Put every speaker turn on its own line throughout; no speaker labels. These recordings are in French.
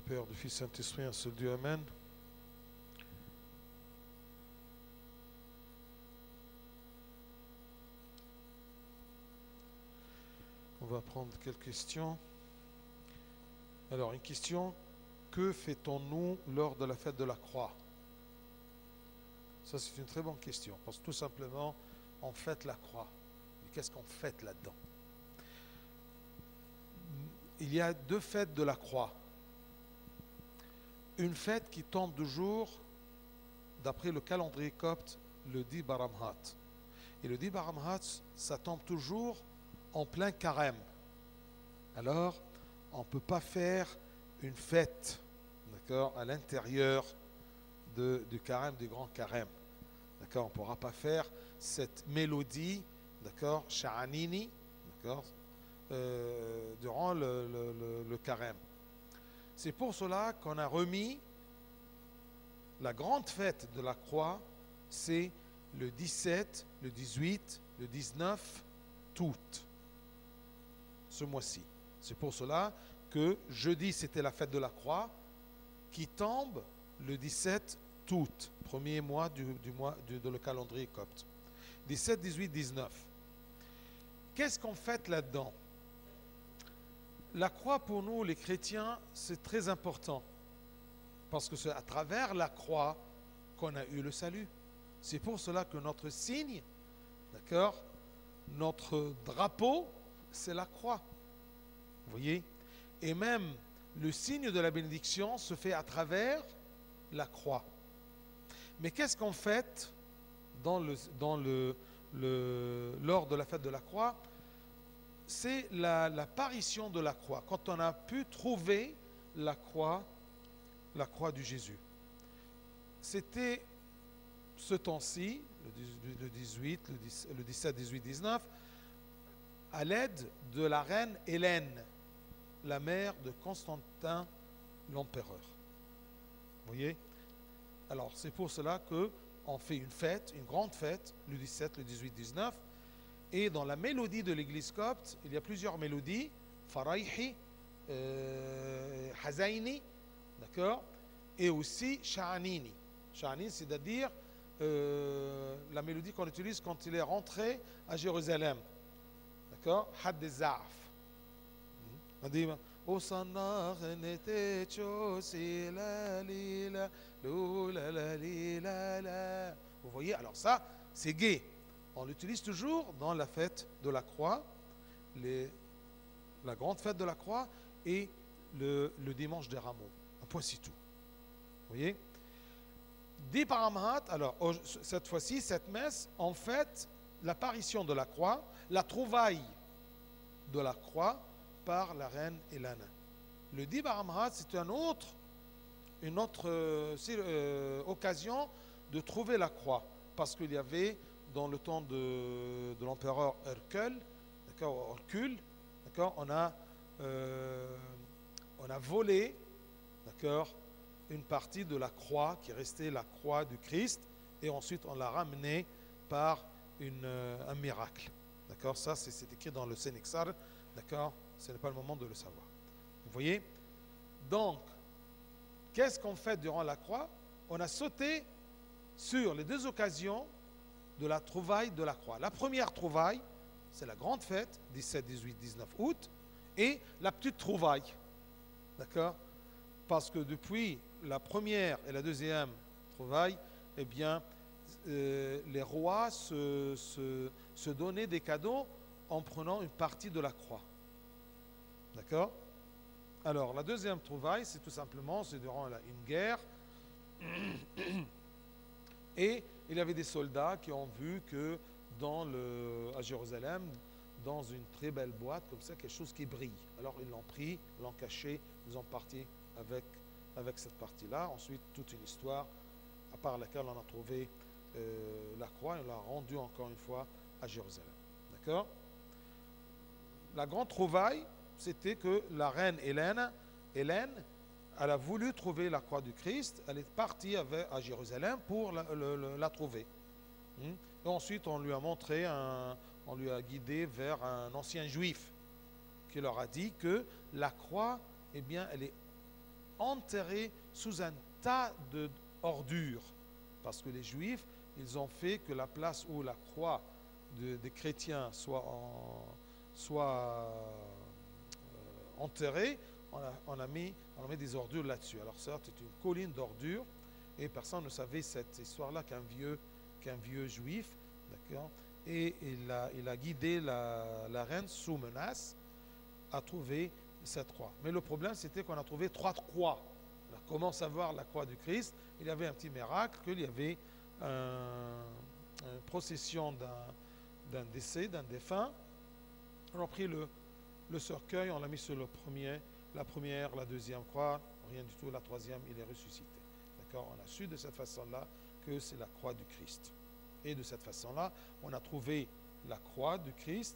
Père, du Fils, Saint-Esprit, un seul Dieu, Amen. On va prendre quelques questions. Alors, une question, que fait-on-nous lors de la fête de la croix? Ça, c'est une très bonne question, parce que tout simplement, on fête la croix. Mais qu'est-ce qu'on fête là-dedans? Il y a deux fêtes de la croix. Une fête qui tombe de jour, d'après le calendrier copte, le 10 Baramhat. Et le 10 Baramhat, ça tombe toujours en plein carême. Alors, on ne peut pas faire une fête, d'accord, à l'intérieur du carême, du grand carême. D'accord, on ne pourra pas faire cette mélodie, d'accord, Sha'anini, d'accord, durant le carême. C'est pour cela qu'on a remis la grande fête de la croix, c'est le 17, le 18, le 19 août, ce mois-ci. C'est pour cela que jeudi, c'était la fête de la croix, qui tombe le 17 août, premier mois de le calendrier copte. 17, 18, 19. Qu'est-ce qu'on fête là-dedans? La croix, pour nous, les chrétiens, c'est très important. Parce que c'est à travers la croix qu'on a eu le salut. C'est pour cela que notre signe, d'accord, notre drapeau, c'est la croix. Vous voyez? Et même le signe de la bénédiction se fait à travers la croix. Mais qu'est-ce qu'on fête lors de la fête de la croix? C'est l'apparition de la croix. Quand on a pu trouver la croix du Jésus. C'était ce temps-ci, le 18, le 17, 18, 19, à l'aide de la reine Hélène, la mère de Constantin l'empereur. Vous voyez? Alors, c'est pour cela qu'on fait une fête, une grande fête, le 17, le 18, 19. Et dans la mélodie de l'église copte, il y a plusieurs mélodies. Farayhi, Hazaini, d'accord? Et aussi Sha'anini. Sha'anini, c'est-à-dire la mélodie qu'on utilise quand il est rentré à Jérusalem. D'accord? Had des Za'af. On dit vous voyez, alors ça, c'est gai. On l'utilise toujours dans la fête de la croix, la grande fête de la croix et le dimanche des rameaux. Un point, c'est tout. Vous voyez? 10 Baramhat, alors cette fois-ci, cette messe, en fait, l'apparition de la croix, la trouvaille de la croix par la reine Hélène. Le 10 Baramhat, c'est une autre occasion de trouver la croix, parce qu'il y avait dans le temps de l'empereur Hercule, d'accord, on a volé, d'accord, une partie de la croix qui restait la croix du Christ, et ensuite on l'a ramenée par un miracle. D'accord, ça c'est écrit dans le Sénexar, d'accord, ce n'est pas le moment de le savoir. Vous voyez? Donc, qu'est-ce qu'on fait durant la croix? On a sauté sur les deux occasions de la trouvaille de la croix. La première trouvaille, c'est la grande fête, 17, 18, 19 août, et la petite trouvaille. D'accord? Parce que depuis la première et la deuxième trouvaille, eh bien, les rois se donnaient des cadeaux en prenant une partie de la croix. D'accord? Alors, la deuxième trouvaille, c'est tout simplement, c'est durant une guerre. Et il y avait des soldats qui ont vu que à Jérusalem, dans une très belle boîte, comme ça, quelque chose qui brille. Alors, ils l'ont pris, l'ont caché, ils ont parti avec cette partie-là. Ensuite, toute une histoire à part laquelle on a trouvé la croix et on l'a rendue encore une fois à Jérusalem. D'accord? La grande trouvaille, c'était que la reine Hélène, elle a voulu trouver la croix du Christ, elle est partie à Jérusalem pour la trouver. Et ensuite, on lui a montré, on lui a guidé vers un ancien juif qui leur a dit que la croix, eh bien, elle est enterré sous un tas d'ordures. Parce que les Juifs, ils ont fait que la place où la croix des chrétiens soit enterrée, on a mis des ordures là-dessus. Alors certes, c'est une colline d'ordures, et personne ne savait cette histoire-là qu'un vieux juif, d'accord, et il a guidé la reine sous menace à trouver cette croix. Mais le problème, c'était qu'on a trouvé 3 croix. Alors, comment savoir la croix du Christ? Il y avait un petit miracle, qu'il y avait une procession d'un défunt. On a pris le cercueil, on l'a mis sur la première, la deuxième croix, rien du tout, la troisième, il est ressuscité. D'accord? On a su de cette façon-là que c'est la croix du Christ. Et de cette façon-là, on a trouvé la croix du Christ,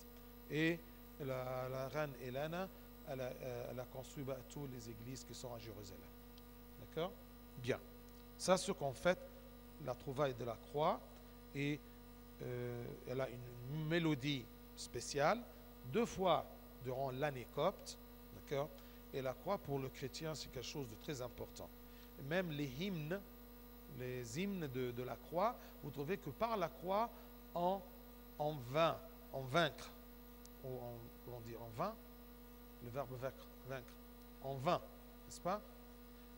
et la reine Hélène, elle a construit toutes les églises qui sont à Jérusalem. D'accord? Bien. Ça, c'est ce qu'on fait, la trouvaille de la croix, et elle a une mélodie spéciale, 2 fois durant l'année copte, d'accord? Et la croix, pour le chrétien, c'est quelque chose de très important. Même les hymnes de la croix, vous trouvez que par la croix, en vaincre, ou comment dire, en vain, le verbe vaincre, en vain, n'est-ce pas?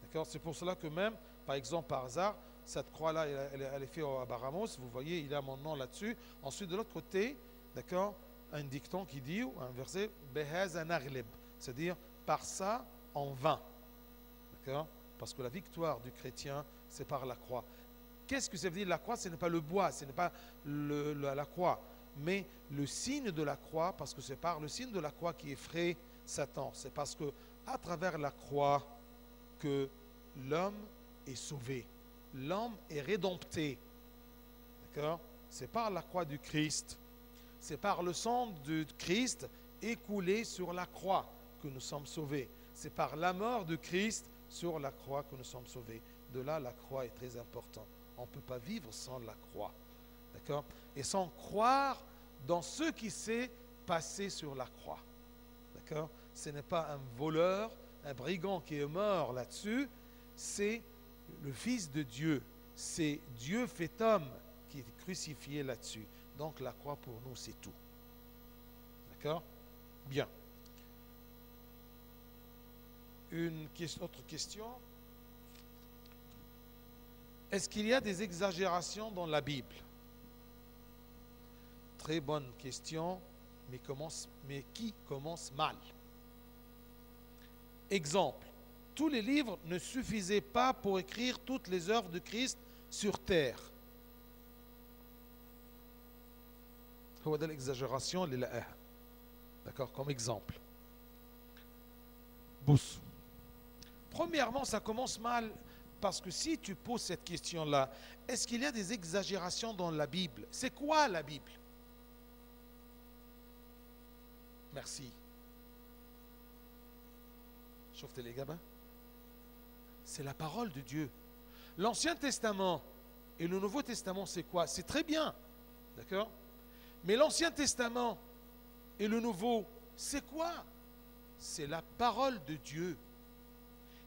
D'accord? C'est pour cela que même, par exemple, par hasard, cette croix-là, elle est faite à Baramos, vous voyez, il y a mon nom là-dessus. Ensuite, de l'autre côté, d'accord, un dicton qui dit, ou un verset, Behaz anaglib, c'est-à-dire, par ça, en vain. D'accord? Parce que la victoire du chrétien, c'est par la croix. Qu'est-ce que ça veut dire la croix? Ce n'est pas le bois, ce n'est pas la croix, mais le signe de la croix, parce que c'est par le signe de la croix qui effraie Satan. C'est parce que à travers la croix que l'homme est sauvé. L'homme est rédempté. D'accord? C'est par la croix du Christ. C'est par le sang du Christ écoulé sur la croix que nous sommes sauvés. C'est par la mort de Christ sur la croix que nous sommes sauvés. De là, la croix est très importante. On ne peut pas vivre sans la croix. D'accord? Et sans croire dans ce qui s'est passé sur la croix. D'accord? Ce n'est pas un voleur, un brigand qui est mort là-dessus. C'est le Fils de Dieu. C'est Dieu fait homme qui est crucifié là-dessus. Donc la croix pour nous, c'est tout. D'accord? Bien. Autre question. Est-ce qu'il y a des exagérations dans la Bible? Très bonne question, mais qui commence mal? Exemple, tous les livres ne suffisaient pas pour écrire toutes les œuvres de Christ sur terre. هو ده l'exagération اللي لقاها. D'accord, comme exemple. Bous. Premièrement, ça commence mal parce que si tu poses cette question-là, est-ce qu'il y a des exagérations dans la Bible? C'est quoi la Bible? Merci. شفت الإجابة؟ C'est la parole de Dieu. L'Ancien Testament et le Nouveau Testament, c'est quoi? C'est très bien. D'accord? Mais l'Ancien Testament et le Nouveau, c'est quoi? C'est la parole de Dieu.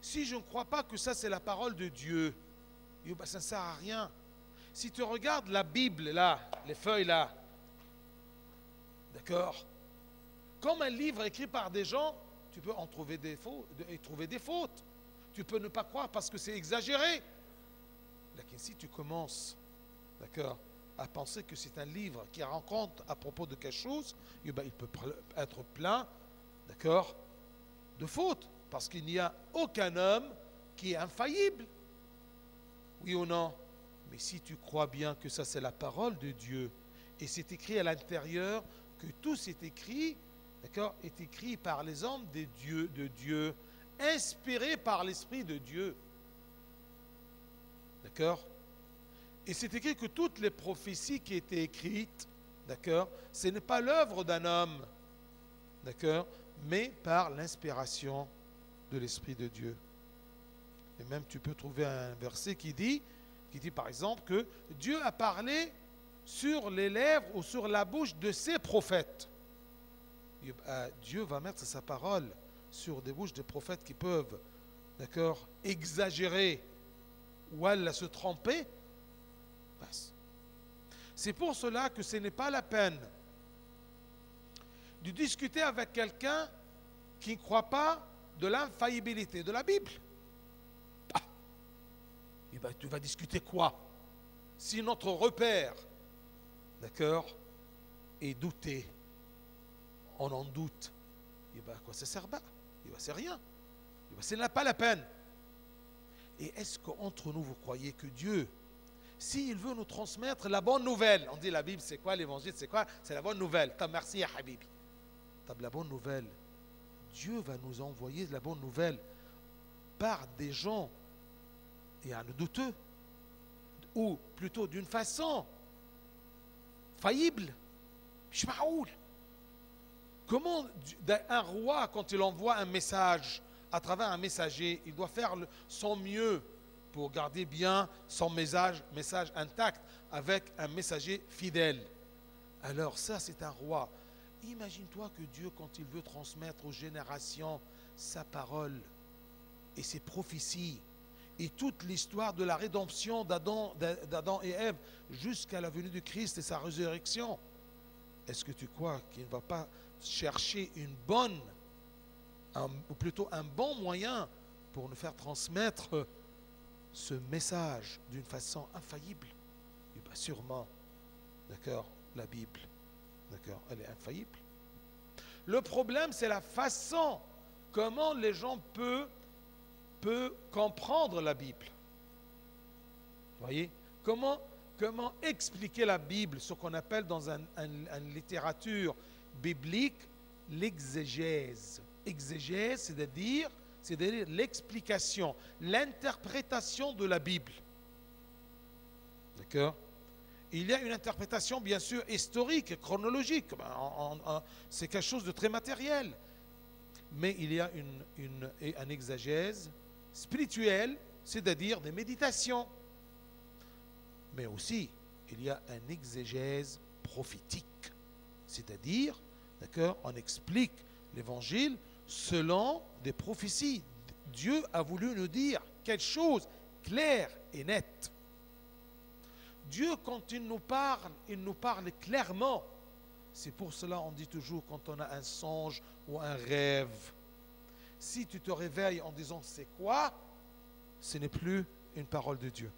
Si je ne crois pas que ça c'est la parole de Dieu, ça ne sert à rien. Si tu regardes la Bible là, les feuilles là, d'accord, comme un livre écrit par des gens, tu peux en trouver des fautes. Tu peux ne pas croire parce que c'est exagéré. Mais si tu commences, d'accord, à penser que c'est un livre qui raconte à propos de quelque chose, il peut être plein, d'accord, de fautes. Parce qu'il n'y a aucun homme qui est infaillible. Oui ou non? Mais si tu crois bien que ça c'est la parole de Dieu, et c'est écrit à l'intérieur, que tout c'est écrit, d'accord, est écrit par les hommes de Dieu, inspiré par l'Esprit de Dieu. D'accord? Et c'est écrit que toutes les prophéties qui étaient écrites, d'accord, ce n'est pas l'œuvre d'un homme, d'accord, mais par l'inspiration de l'Esprit de Dieu. Et même tu peux trouver un verset qui dit par exemple que Dieu a parlé sur les lèvres ou sur la bouche de ses prophètes. Dieu va mettre sa parole sur des bouches de prophètes qui peuvent d'accord, exagérer ou elle se tromper, passe. C'est pour cela que ce n'est pas la peine de discuter avec quelqu'un qui ne croit pas de l'infaillibilité de la Bible. Ah, et ben, tu vas discuter quoi? Si notre repère, d'accord, est douté, on en doute, et ben, à quoi ça sert? Et ben, c'est rien. Et ben, ce n'est pas la peine. Et est-ce qu'entre nous, vous croyez que Dieu, s'il veut nous transmettre la bonne nouvelle, on dit la Bible, c'est quoi? L'évangile, c'est quoi? C'est la bonne nouvelle. Merci, ya Habibi. La bonne nouvelle, Dieu va nous envoyer la bonne nouvelle par des gens et un douteux, ou plutôt d'une façon faillible. Comment un roi, quand il envoie un message à travers un messager, il doit faire son mieux pour garder bien son message intact avec un messager fidèle. Alors ça, c'est un roi. Imagine-toi que Dieu, quand il veut transmettre aux générations sa parole et ses prophéties et toute l'histoire de la rédemption d'Adam et Ève jusqu'à la venue du Christ et sa résurrection, est-ce que tu crois qu'il ne va pas chercher ou plutôt un bon moyen pour nous faire transmettre ce message d'une façon infaillible? Et bien sûrement, d'accord, la Bible, d'accord, elle est infaillible. Le problème, c'est la façon comment les gens peuvent comprendre la Bible. Vous voyez, comment expliquer la Bible, ce qu'on appelle dans une littérature biblique l'exégèse. Exégèse, c'est-à-dire l'explication, l'interprétation de la Bible. D'accord? Il y a une interprétation bien sûr historique, chronologique, c'est quelque chose de très matériel. Mais il y a un exégèse spirituel, c'est-à-dire des méditations. Mais aussi, il y a un exégèse prophétique, c'est-à-dire, d'accord, on explique l'évangile selon des prophéties. Dieu a voulu nous dire quelque chose clair et net. Dieu, quand il nous parle clairement. C'est pour cela qu'on dit toujours quand on a un songe ou un rêve, si tu te réveilles en disant c'est quoi, ce n'est plus une parole de Dieu.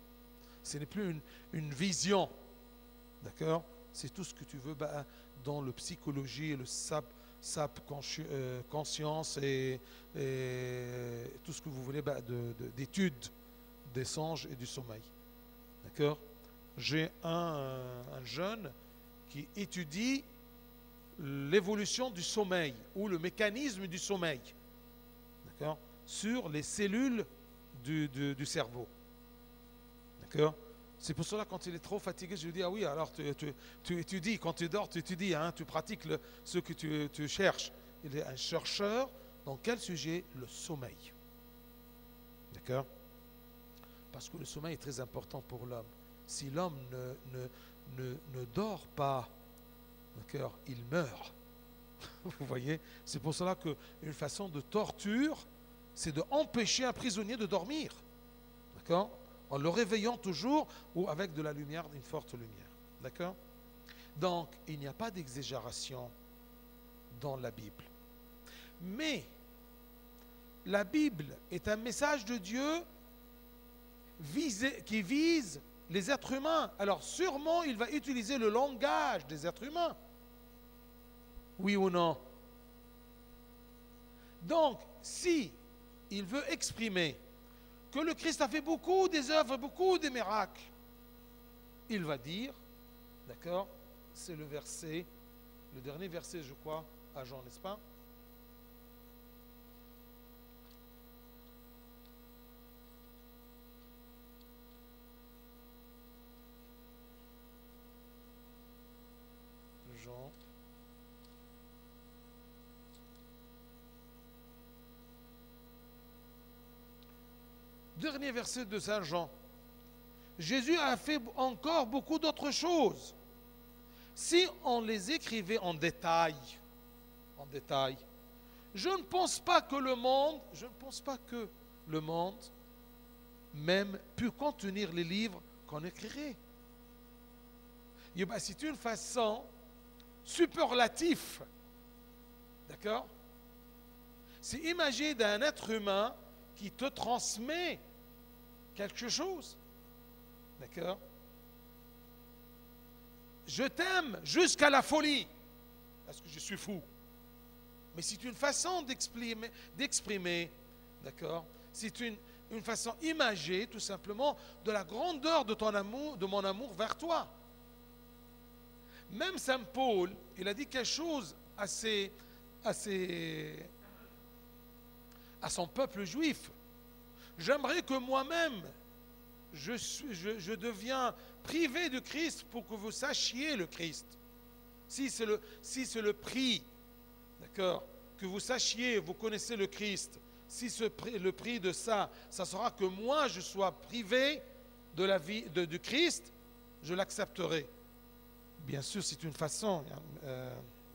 Ce n'est plus une vision. D'accord? C'est tout ce que tu veux dans le psychologie et le conscience et tout ce que vous voulez d'études des songes et du sommeil. D'accord? J'ai un jeune qui étudie l'évolution du sommeil ou le mécanisme du sommeil, d'accord, sur les cellules du cerveau. D'accord? C'est pour cela quand il est trop fatigué, je lui dis, ah oui, alors tu étudies, quand tu dors, tu étudies, hein, tu pratiques ce que tu cherches. Il est un chercheur dans quel sujet? Le sommeil. D'accord? Parce que le sommeil est très important pour l'homme. Si l'homme ne dort pas, d'accord, il meurt. Vous voyez? C'est pour cela qu'une façon de torture, c'est d'empêcher un prisonnier de dormir. D'accord? En le réveillant toujours ou avec de la lumière, une forte lumière. D'accord? Donc, il n'y a pas d'exagération dans la Bible. Mais, la Bible est un message de Dieu qui vise les êtres humains. Alors, sûrement, il va utiliser le langage des êtres humains. Oui ou non? Donc, si il veut exprimer que le Christ a fait beaucoup des œuvres, beaucoup de miracles, il va dire, d'accord, c'est le dernier verset, je crois, à Jean, n'est-ce pas? Jean. Dernier verset de Saint Jean. Jésus a fait encore beaucoup d'autres choses. Si on les écrivait en détail, je ne pense pas que le monde même pu contenir les livres qu'on écrirait. C'est une façon superlative. D'accord? C'est imaginer d'un être humain qui te transmet quelque chose. D'accord? Je t'aime jusqu'à la folie, parce que je suis fou. Mais c'est une façon d'exprimer, d'accord? C'est une façon imagée, tout simplement, de la grandeur de ton amour, de mon amour vers toi. Même Saint Paul, il a dit quelque chose à son peuple juif. J'aimerais que moi-même, je deviens privé du Christ pour que vous sachiez le Christ. Si c'est le prix, d'accord, que vous sachiez, vous connaissez le Christ, si le prix de ça, ça sera que moi je sois privé de la vie du Christ, je l'accepterai. Bien sûr, c'est une façon.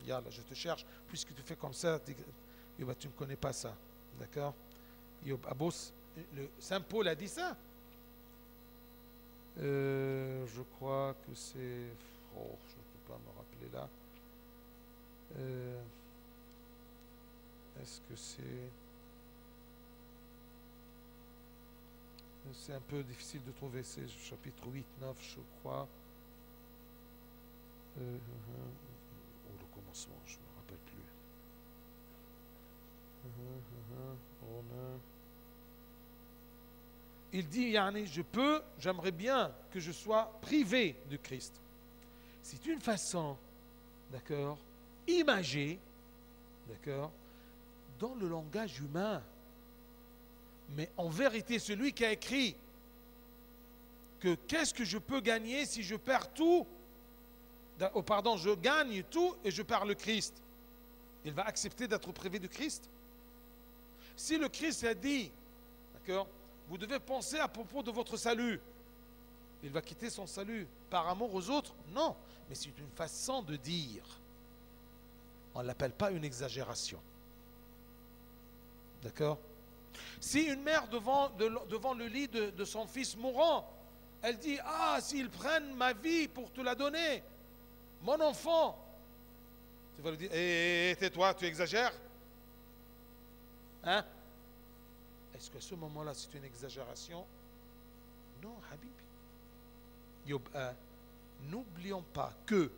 Là, je te cherche, puisque tu fais comme ça, tu ne me connais pas ça. D'accord? Saint Paul a dit ça. Je crois que c'est... Oh, je ne peux pas me rappeler là. Est-ce que c'est... C'est un peu difficile de trouver, c'est chapitre 8, 9, je crois. Le commencement, je ne me rappelle plus. Romains. Il dit, j'aimerais bien que je sois privé du Christ. C'est une façon, d'accord, imagée, d'accord, dans le langage humain. Mais en vérité, celui qui a écrit que qu'est-ce que je peux gagner si je perds tout, je gagne tout et je perds le Christ. Il va accepter d'être privé du Christ. Si le Christ a dit, d'accord, vous devez penser à propos de votre salut, il va quitter son salut par amour aux autres? Non, mais c'est une façon de dire. On ne l'appelle pas une exagération. D'accord? Si une mère devant le lit de son fils mourant, elle dit, s'ils prennent ma vie pour te la donner, mon enfant, tu vas lui dire, tais-toi, tu exagères? Hein? Est-ce qu'à ce moment-là, c'est une exagération? Non, Habibi. N'oublions pas que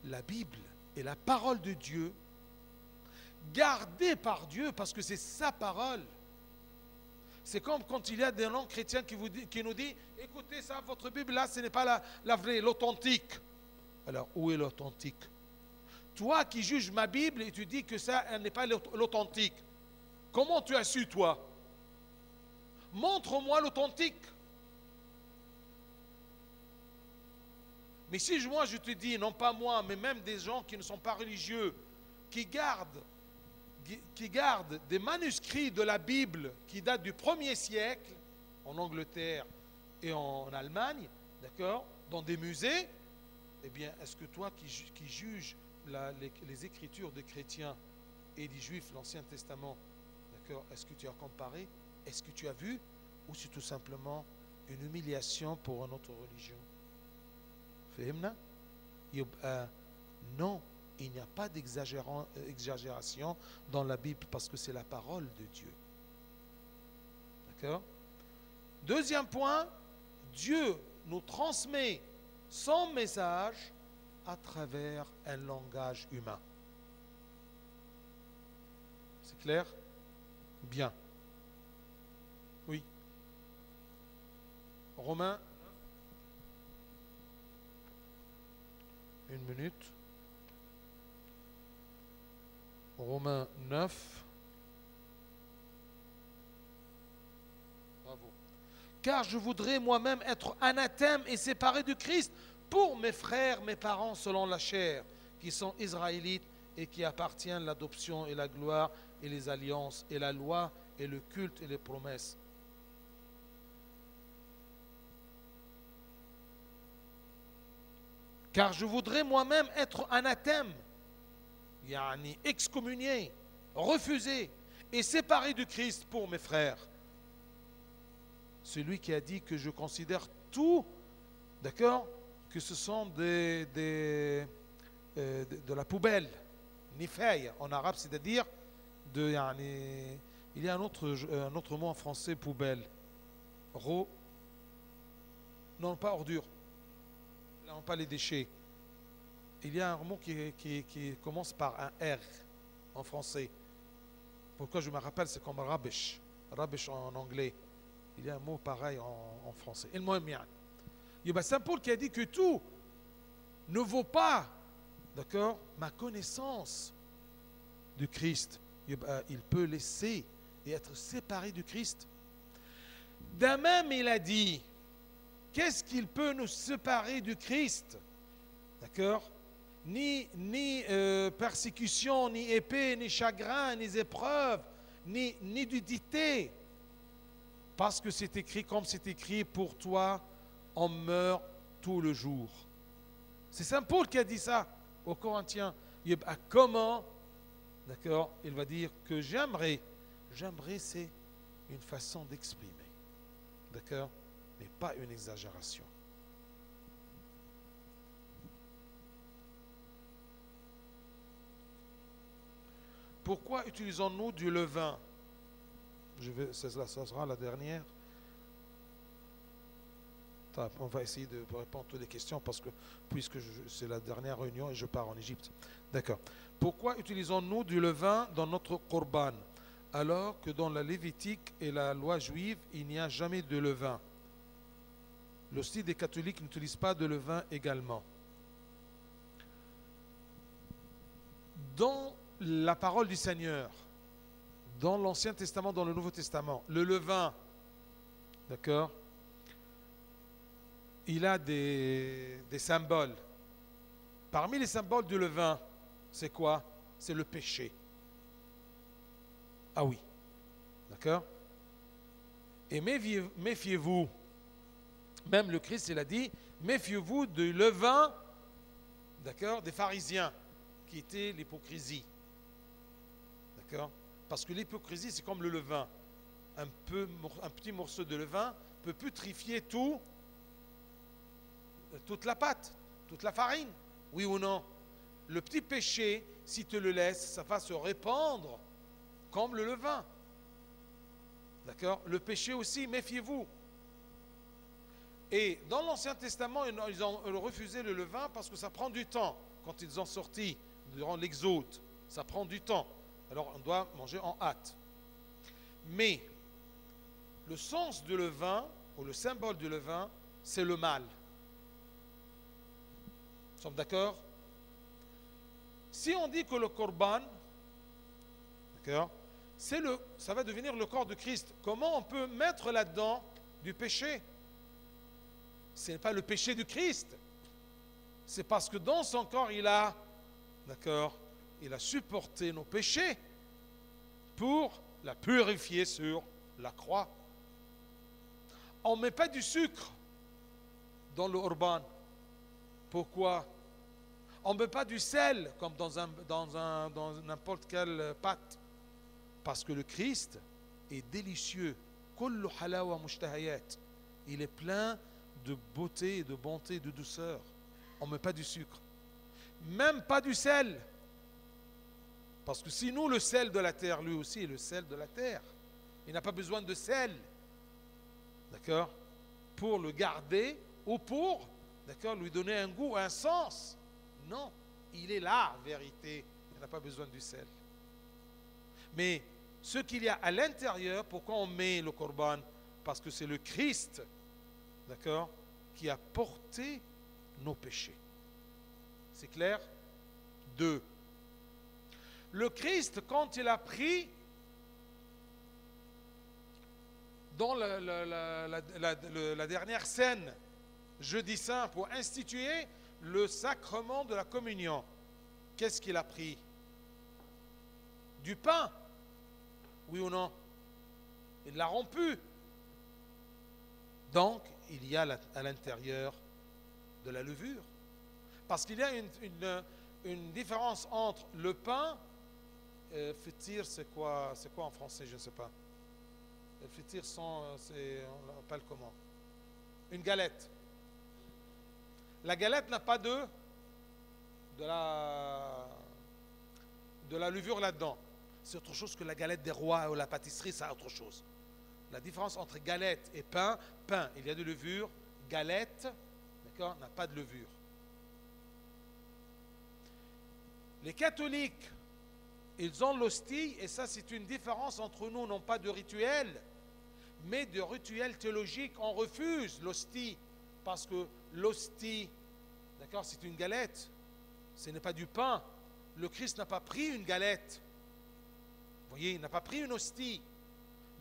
la Bible est la parole de Dieu, gardée par Dieu, parce que c'est sa parole. C'est comme quand il y a des non-chrétiens qui nous disent, écoutez ça, votre Bible là, ce n'est pas la vraie, l'authentique. Alors, où est l'authentique? Toi qui juges ma Bible et tu dis que ça, elle n'est pas l'authentique. Comment tu as su, toi? Montre-moi l'authentique. Mais si moi je te dis, non pas moi, mais même des gens qui ne sont pas religieux, qui gardent des manuscrits de la Bible qui datent du 1er siècle, en Angleterre et en Allemagne, d'accord, dans des musées, eh bien, est-ce que toi qui juges les écritures des chrétiens et des juifs, l'Ancien Testament, d'accord, est-ce que tu as comparé? Est-ce que tu as vu? Ou c'est tout simplement une humiliation pour une autre religion? Fahimna? Non, il n'y a pas d'exagération dans la Bible parce que c'est la parole de Dieu. D'accord? Deuxième point, Dieu nous transmet son message à travers un langage humain. C'est clair? Bien. Oui. Romains. Une minute. Romains 9. Bravo. Car je voudrais moi-même être anathème et séparé du Christ pour mes frères, mes parents selon la chair, qui sont israélites et qui appartiennent à l'adoption et la gloire et les alliances et la loi et le culte et les promesses. Car je voudrais moi-même être anathème, excommunié, refusé, et séparé du Christ pour mes frères. Celui qui a dit que je considère tout, d'accord, que ce sont de la poubelle, nifay en arabe, c'est-à-dire il y a un autre mot en français, poubelle. Non, pas ordure. Non, pas les déchets. Il y a un mot qui commence par un R en français. Pourquoi je me rappelle, c'est comme rubbish. Rubbish en anglais. Il y a un mot pareil en français. Il y a Saint Paul qui a dit que tout ne vaut pas, d'accord, ma connaissance du Christ. Il peut laisser et être séparé du Christ. De même, il a dit, qu'est-ce qu'il peut nous séparer du Christ? D'accord? Ni persécution, ni épée, ni chagrin, ni épreuve, ni nudité. Parce que c'est écrit comme c'est écrit, pour toi, on meurt tout le jour. C'est Saint Paul qui a dit ça aux Corinthiens. Comment? D'accord? Il va dire que j'aimerais, c'est une façon d'exprimer. D'accord? Mais pas une exagération. Pourquoi utilisons-nous du levain? Ça sera la dernière. On va essayer de répondre à toutes les questions puisque c'est la dernière réunion et je pars en Égypte. D'accord. Pourquoi utilisons-nous du levain dans notre Corban alors que dans la Lévitique et la loi juive, il n'y a jamais de levain? L'hostie des catholiques n'utilise pas de levain également. Dans la parole du Seigneur, dans l'Ancien Testament, dans le Nouveau Testament, le levain, d'accord, il a des symboles. Parmi les symboles du levain, c'est quoi? C'est le péché. Ah oui, d'accord? Et méfiez-vous, même le Christ, il a dit, méfiez-vous du levain, d'accord, des pharisiens, qui était l'hypocrisie. D'accord? Parce que l'hypocrisie, c'est comme le levain. Un petit morceau de levain peut putréfier toute la pâte, toute la farine. Oui ou non? Le petit péché, si tu le laisses, ça va se répandre comme le levain. D'accord? Le péché aussi, méfiez-vous. Et dans l'Ancien Testament, ils ont refusé le levain parce que ça prend du temps. Quand ils ont sorti durant l'Exode, ça prend du temps. Alors on doit manger en hâte. Mais le sens du levain, ou le symbole du levain, c'est le mal. Nous sommes d'accord? Si on dit que le Corban, d'accord, ça va devenir le corps de Christ, comment on peut mettre là-dedans du péché? Ce n'est pas le péché du Christ. C'est parce que dans son corps, il a supporté nos péchés pour la purifier sur la croix. On ne met pas du sucre dans le Corban. Pourquoi? On ne met pas du sel comme dans n'importe quelle pâte. Parce que le Christ est délicieux. Kullu halawa mushtahayat. Il est plein de beauté, de bonté, de douceur. On ne met pas du sucre. Même pas du sel. Parce que sinon, le sel de la terre, lui aussi, est le sel de la terre. Il n'a pas besoin de sel. D'accord? Pour le garder ou pour, d'accord, lui donner un goût, un sens. Non, il est la vérité. Il n'a pas besoin du sel. Mais ce qu'il y a à l'intérieur, pourquoi on met le Corban? Parce que c'est le Christ, d'accord, qui a porté nos péchés. C'est clair? 2. Le Christ, quand il a pris dans la dernière scène, jeudi saint, pour instituer le sacrement de la communion, qu'est-ce qu'il a pris? Du pain, oui ou non? Il l'a rompu. Donc, il y a à l'intérieur de la levure. Parce qu'il y a une différence entre le pain Fétir, c'est quoi en français? Je ne sais pas. Fétir, on l'appelle comment? Une galette. La galette n'a pas de la levure là-dedans. C'est autre chose que la galette des rois ou la pâtisserie, c'est autre chose. La différence entre galette et pain, il y a de levure, galette, d'accord, n'a pas de levure. Les catholiques, ils ont l'hostie, et ça c'est une différence entre nous, non pas de rituel, mais de rituel théologique. On refuse l'hostie, parce que l'hostie, d'accord, c'est une galette, ce n'est pas du pain. Le Christ n'a pas pris une galette, vous voyez, il n'a pas pris une hostie,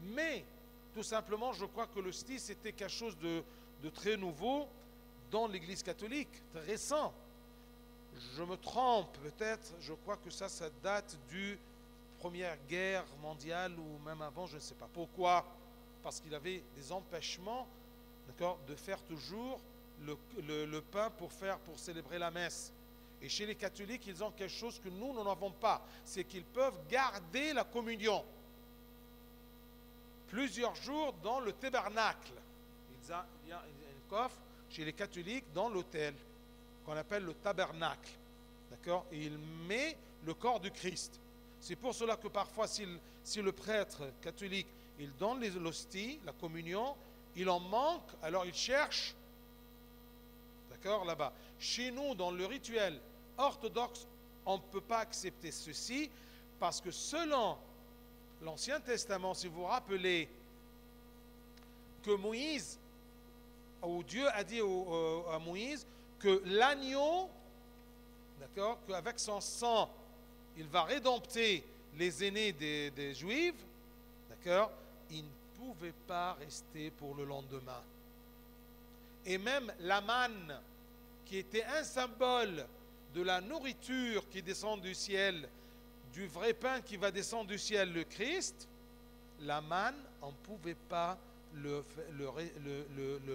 mais tout simplement, je crois que l'hostie, c'était quelque chose de très nouveau dans l'Église catholique, très récent. Je me trompe peut-être, je crois que ça date du Première Guerre mondiale ou même avant, je ne sais pas. Pourquoi? Parce qu'il y avait des empêchements, d'accord, de faire toujours le pain pour célébrer la messe. Et chez les catholiques, ils ont quelque chose que nous n'avons pas, c'est qu'ils peuvent garder la communion plusieurs jours dans le tabernacle. Il y a un coffre chez les catholiques dans l'autel qu'on appelle le tabernacle, d'accord, et il met le corps du Christ. C'est pour cela que parfois si le prêtre catholique il donne l'hostie, la communion, il en manque, alors il cherche, d'accord, là-bas. Chez nous, dans le rituel orthodoxe, on ne peut pas accepter ceci, parce que selon l'Ancien Testament, si vous vous rappelez que Moïse, ou Dieu a dit à Moïse que l'agneau, d'accord, qu'avec son sang, il va rédempter les aînés des Juifs, d'accord, il ne pouvait pas rester pour le lendemain. Et même la manne, qui était un symbole de la nourriture qui descend du ciel, du vrai pain qui va descendre du ciel, le Christ, la manne, on ne pouvait pas le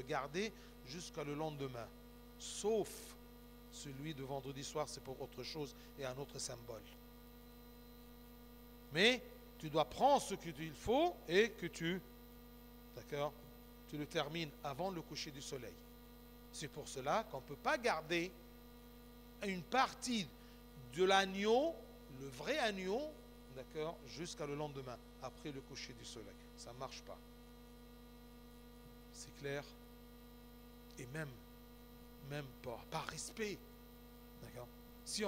garder jusqu'à le lendemain, sauf celui de vendredi soir, c'est pour autre chose et un autre symbole. Mais tu dois prendre ce qu'il faut et que tu le termines avant le coucher du soleil. C'est pour cela qu'on ne peut pas garder une partie de l'agneau, le vrai agneau, d'accord, jusqu'à le lendemain, après le coucher du soleil. Ça ne marche pas. C'est clair? Et même par respect, d'accord? Si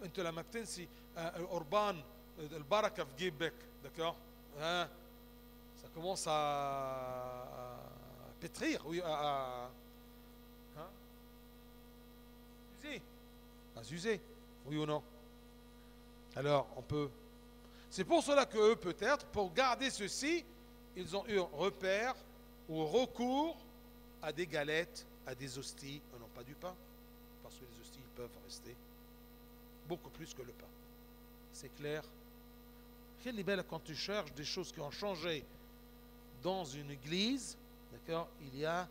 انت لما بتنسي القربان البركه في جيبك, d'accord, hein, ça commence à pétrir, oui, à s'user, oui ou non? Alors on peut. C'est pour cela que eux, peut-être, pour garder ceci, ils ont eu repère ou recours à des galettes, à des hosties, et non pas du pain, parce que les hosties ils peuvent rester beaucoup plus que le pain. C'est clair? Quelle est belle quand tu cherches des choses qui ont changé dans une église, d'accord? Il y a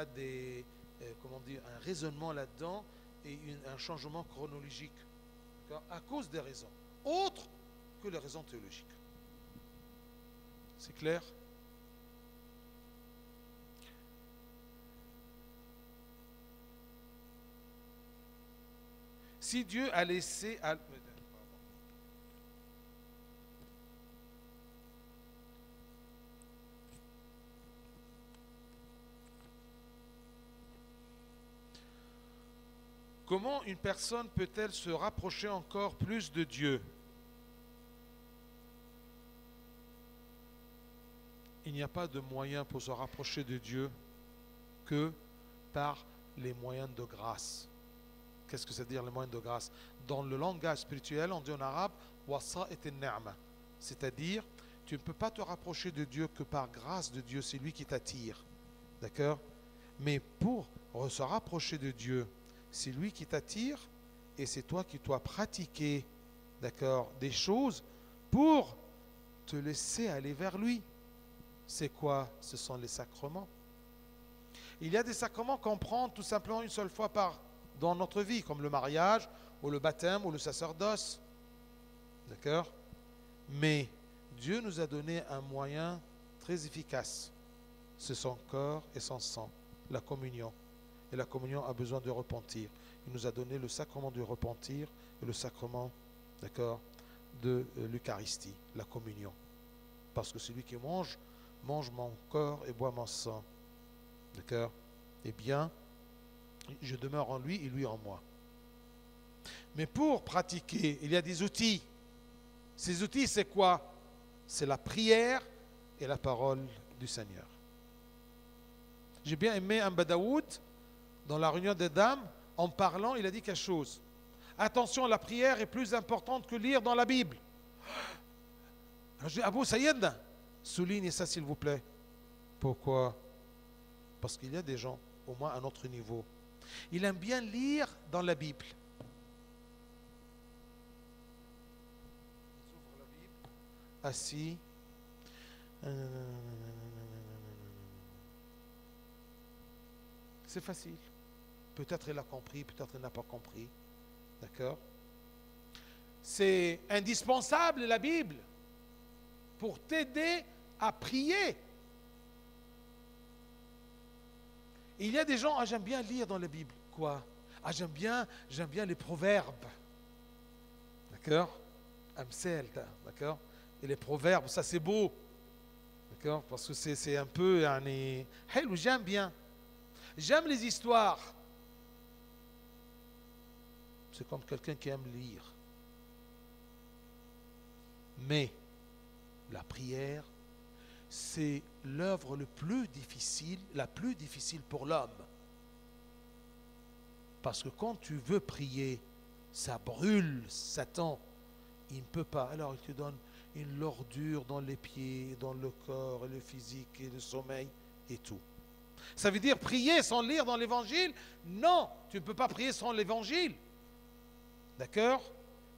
des, comment dire, un raisonnement là-dedans et un changement chronologique, d'accord? À cause des raisons autres que les raisons théologiques. C'est clair? Si Dieu a laissé comment une personne peut-elle se rapprocher encore plus de Dieu? Il n'y a pas de moyen pour se rapprocher de Dieu que par les moyens de grâce. Qu'est-ce que ça veut dire les moyens de grâce? Dans le langage spirituel, on dit en arabe wasa'it an-ni'ma, c'est-à-dire tu ne peux pas te rapprocher de Dieu que par grâce de Dieu, c'est lui qui t'attire, d'accord? Mais pour se rapprocher de Dieu, c'est lui qui t'attire et c'est toi qui dois pratiquer, d'accord, des choses pour te laisser aller vers lui. C'est quoi? Ce sont les sacrements. Il y a des sacrements qu'on prend tout simplement une seule fois dans notre vie, comme le mariage, ou le baptême, ou le sacerdoce. D'accord? Mais Dieu nous a donné un moyen très efficace. C'est son corps et son sang, la communion. Et la communion a besoin de repentir. Il nous a donné le sacrement du repentir et le sacrement, d'accord, de l'Eucharistie, la communion. Parce que celui qui mange mon corps et boit mon sang. D'accord? Eh bien, je demeure en lui et lui en moi. Mais pour pratiquer, il y a des outils. Ces outils, c'est quoi? C'est la prière et la parole du Seigneur. J'ai bien aimé un Badaoud, dans la réunion des dames, en parlant, il a dit quelque chose. Attention, la prière est plus importante que lire dans la Bible. Alors je dis, Abou Sayyid, soulignez ça s'il vous plaît. Pourquoi? Parce qu'il y a des gens, au moins à notre niveau, il aime bien lire dans la Bible. Ils ouvrent la Bible, assis. C'est facile. Peut-être il a compris, peut-être il n'a pas compris. D'accord? C'est indispensable la Bible pour t'aider à prier. Il y a des gens, ah, j'aime bien lire dans la Bible. Quoi? Ah, j'aime bien les proverbes. D'accord? Amsel, d'accord? Et les proverbes, ça c'est beau. D'accord? Parce que c'est un peu, j'aime bien. J'aime les histoires. C'est comme quelqu'un qui aime lire. Mais la prière, c'est l'œuvre la plus difficile pour l'homme. Parce que quand tu veux prier, ça brûle Satan. Il ne peut pas. Alors il te donne une lourdure dans les pieds, dans le corps, et le physique, et le sommeil, et tout. Ça veut dire prier sans lire dans l'évangile? Non, tu ne peux pas prier sans l'évangile. D'accord?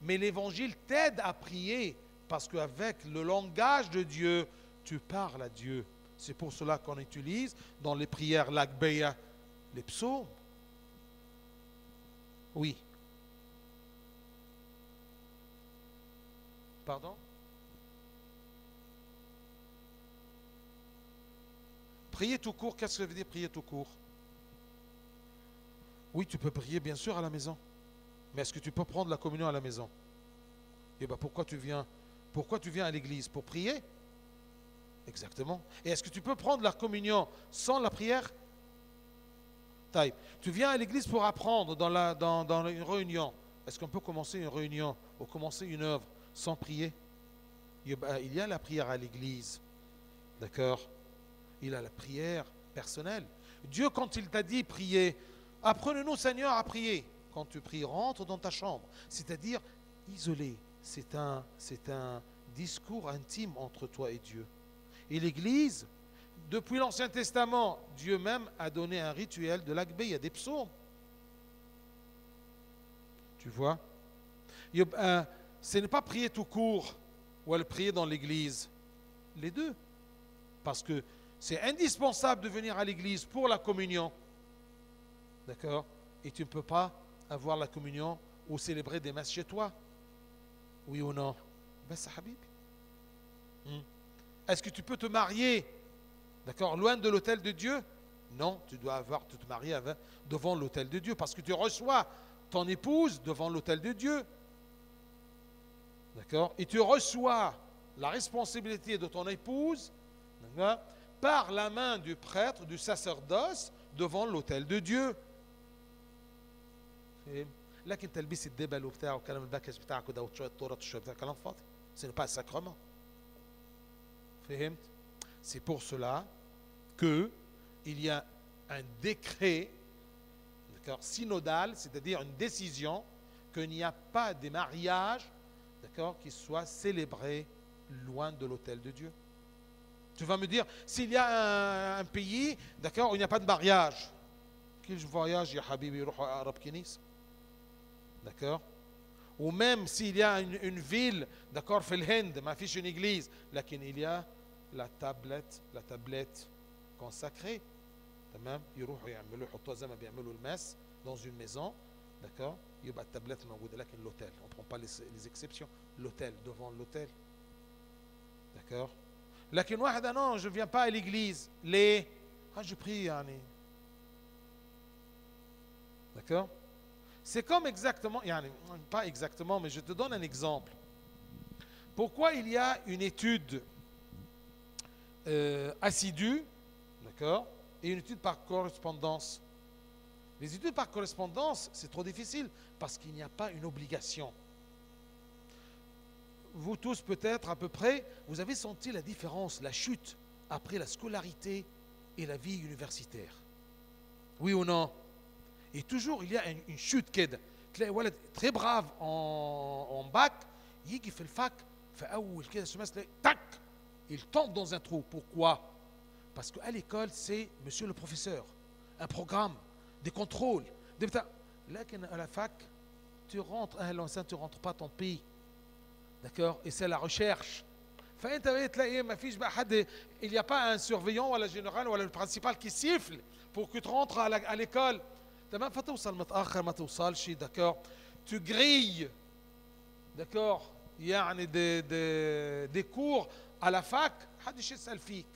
Mais l'évangile t'aide à prier parce qu'avec le langage de Dieu, tu parles à Dieu. C'est pour cela qu'on utilise dans les prières l'Agbeya, les psaumes. Oui. Pardon? Prier tout court, qu'est-ce que ça veut dire prier tout court? Oui, tu peux prier bien sûr à la maison. Mais est-ce que tu peux prendre la communion à la maison? Eh bien, pourquoi tu viens à l'église? Pour prier? Exactement. Et est-ce que tu peux prendre la communion sans la prière? Taïb. Tu viens à l'église pour apprendre dans une réunion. Est-ce qu'on peut commencer une réunion ou commencer une œuvre sans prier? Il y a la prière à l'église. D'accord? Il a la prière personnelle. Dieu, quand il t'a dit prier, apprenez-nous Seigneur à prier. Quand tu pries, rentre dans ta chambre. C'est-à-dire isolé. C'est un discours intime entre toi et Dieu. Et l'Église, depuis l'Ancien Testament, Dieu même a donné un rituel de l'Akbé. Il y a des psaumes. Tu vois? Ce n'est pas prier tout court ou le prier dans l'Église. Les deux. Parce que c'est indispensable de venir à l'Église pour la communion. D'accord? Et tu ne peux pas avoir la communion ou célébrer des messes chez toi. Oui ou non? Ben, c'est Habib. Est-ce que tu peux te marier, d'accord, loin de l'autel de Dieu? Non, tu dois te marier devant l'autel de Dieu parce que tu reçois ton épouse devant l'autel de Dieu. D'accord? Et tu reçois la responsabilité de ton épouse, par la main du prêtre, du sacerdoce, devant l'autel de Dieu. لكن تلبيس الدبل وبتاع والكلام الباكج بتاعك ده وشويه تورت وشويه بتاع كلام فاضي. Ce n'est pas un sacrement. C'est pour cela que il y a un décret, d'accord, synodal, c'est-à-dire une décision qu'il n'y a pas de mariage, d'accord, qui soit célébré loin de l'autel de Dieu. Tu vas me dire, s'il y a un pays, d'accord, où il n'y a pas de mariage, qu'il voyage, ya habibi, يروح أقرب كنيسة. D'accord? Ou même s'il y a une ville, d'accord, في الهند ما فيش une église, لكن il y a la tablette consacrée. تمام؟ يروحوا يعملوا يحطوها زي ما بيعملوا الماس dans une maison, d'accord? يبقى التابلت موجودة لكن l'hôtel, on ne prend pas les exceptions, l'hôtel, devant l'hôtel. D'accord. لكن واحد non, je ne viens pas à l'église. Les je prie يعني. D'accord. C'est comme exactement, يعني, pas exactement, mais je te donne un exemple. Pourquoi il y a une étude assidue, d'accord, et une étude par correspondance? Les études par correspondance, c'est trop difficile parce qu'il n'y a pas une obligation. Vous tous peut-être à peu près, vous avez senti la différence, la chute après la scolarité et la vie universitaire. Oui ou non? Et toujours il y a une chute كده. تلاقي ولد très brave en bac, يجي في الفاك في أول كده semestre, tac, il tombe dans un trou. Pourquoi? Parce qu'à l'école, c'est monsieur le professeur, un programme, des contrôles, des بتاع. لكن à la fac, tu rentres, tu rentres pas, tant pis. D'accord? Et c'est la recherche. فانت تلاقي ما فيش بقى حد, il n'y a pas un surveillant ولا général ولا le principal qui siffle pour que tu rentres à l'école. تمام. فتوصل متاخر ما توصلش. D'accord? Tu grilles, d'accord, يعني des cours à la fac, محدش يسال فيك.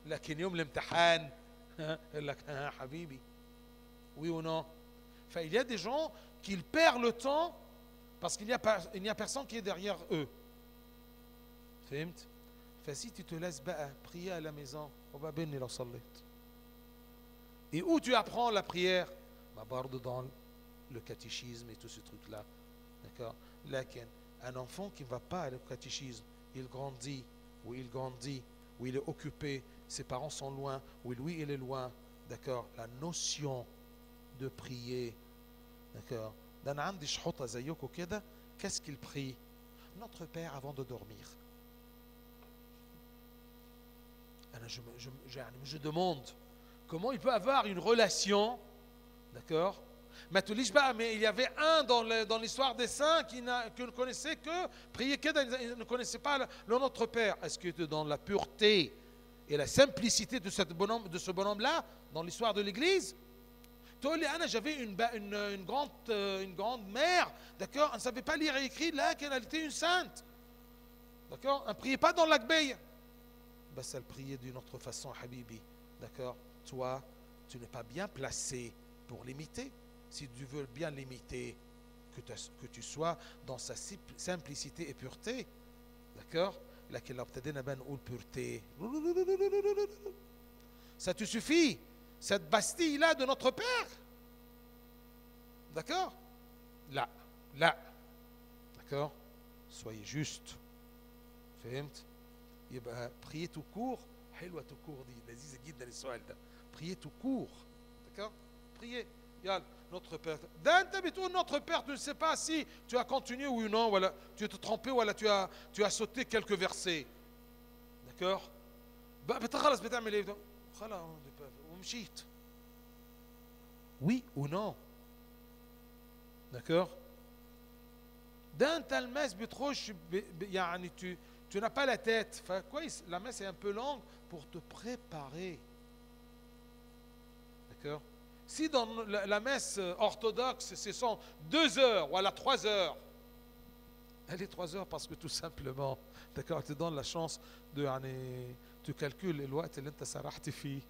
لكن يوم الامتحان يقول لك حبيبي. Oui ou non? Il y a des gens qui perdent le temps parce qu'il n'y a personne qui est derrière eux. فهمت؟ Si tu te laisses prier à la maison, وبابني لو صليت. Et où tu apprends la prière? برضه dans le catéchisme et tout ce truc là. D'accord? لكن un enfant qui ne va pas au catéchisme, il grandit, ou il est occupé, ses parents sont loin, ou lui il est loin. D'accord? La notion de prier. D'accord? ده انا عندي شحوطه زيكم كده. Qu'est-ce qu'il prie? Notre Père avant de dormir. Je demande comment il peut avoir une relation. D'accord? Mais il y avait un dans l'histoire des saints qui ne connaissait que prier, il ne connaissait pas le Notre Père. Est-ce que dans la pureté et la simplicité de ce bonhomme-là, dans l'histoire de l'Église, j'avais une grande mère, d'accord, elle ne savait pas lire et écrire, là, qu'elle était une sainte. D'accord? Elle ne priait pas dans l'Akbeya. Elle priait d'une autre façon, Habibi. D'accord? Toi, tu n'es pas bien placé pour l'imiter. Si tu veux bien l'imiter, que tu sois dans sa simplicité et pureté. D'accord? Laquelle obtadena ben ou pureté. Ça te suffit. Cette Bastille-là de notre Père. D'accord? Là. D'accord? Soyez juste. فهمت؟ يبقى prier tout court. حلوة tout court دي لذيذة جدا السؤال ده. Prier tout court. D'accord? Prier. يلا notre Père. D'un بتقول notre Père, tu ne sais pas si tu as continué ou non, voilà, tu t'es trompé, voilà, tu as sauté quelques versets. D'accord? بتخلص بتعمل ايه؟ خلاص ومشيت. Oui ou non? D'accord? D'un tel messe بتخش يعني tu n'as pas la tête. La messe est un peu longue pour te préparer. D'accord? Si dans la messe orthodoxe, ce sont 2 heures, voilà 3 heures, elle est 3 heures parce que tout simplement, d'accord, tu donnes la chance de, tu calcules الوقت اللي انت سرحت فيه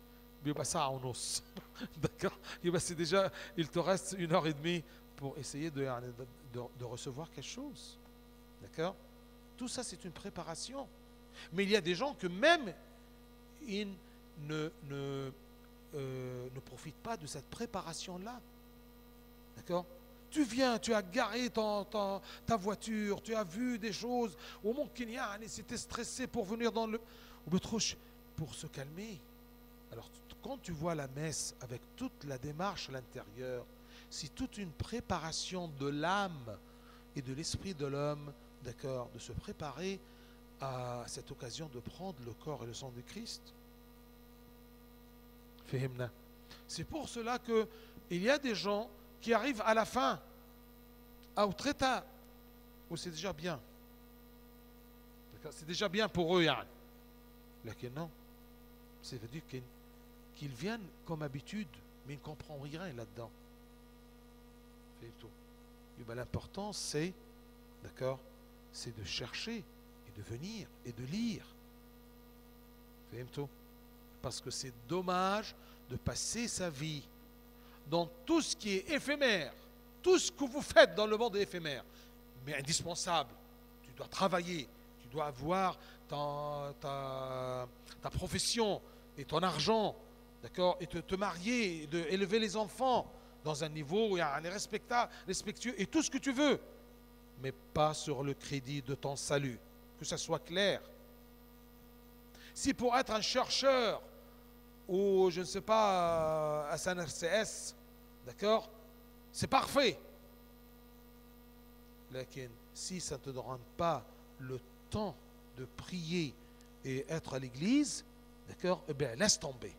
بيبقى ساعة ونص. D'accord? C'est déjà, il te reste 1h30 pour essayer de recevoir quelque chose. D'accord? Tout ça, c'est une préparation. Mais il y a des gens que même ils ne profitent pas de cette préparation-là. D'accord? Tu viens, tu as garé ta voiture, tu as vu des choses. Au moment qu'il y a, c'était stressé pour venir dans le... pour se calmer. Alors, quand tu vois la messe avec toute la démarche à l'intérieur, c'est toute une préparation de l'âme et de l'esprit de l'homme, d'accord, de se préparer à cette occasion de prendre le corps et le sang de Christ. C'est pour cela qu'il y a des gens qui arrivent à la fin, ou très tard, où c'est déjà bien. C'est déjà bien pour eux. Mais non, ça veut dire qu'ils viennent comme habitude, mais ils ne comprennent rien là-dedans. L'important, c'est, d'accord, c'est de chercher et de venir et de lire. Parce que c'est dommage de passer sa vie dans tout ce qui est éphémère. Tout ce que vous faites dans le monde est éphémère, mais indispensable. Tu dois travailler, tu dois avoir ta profession et ton argent, d'accord, et te marier, et de élever les enfants dans un niveau où il y a un respectueux et tout ce que tu veux, mais pas sur le crédit de ton salut. Que ça soit clair. Si pour être un chercheur ou je ne sais pas à SNRCS, d'accord, c'est parfait. Mais si ça ne te donne pas le temps de prier et être à l'église, d'accord, eh bien laisse tomber.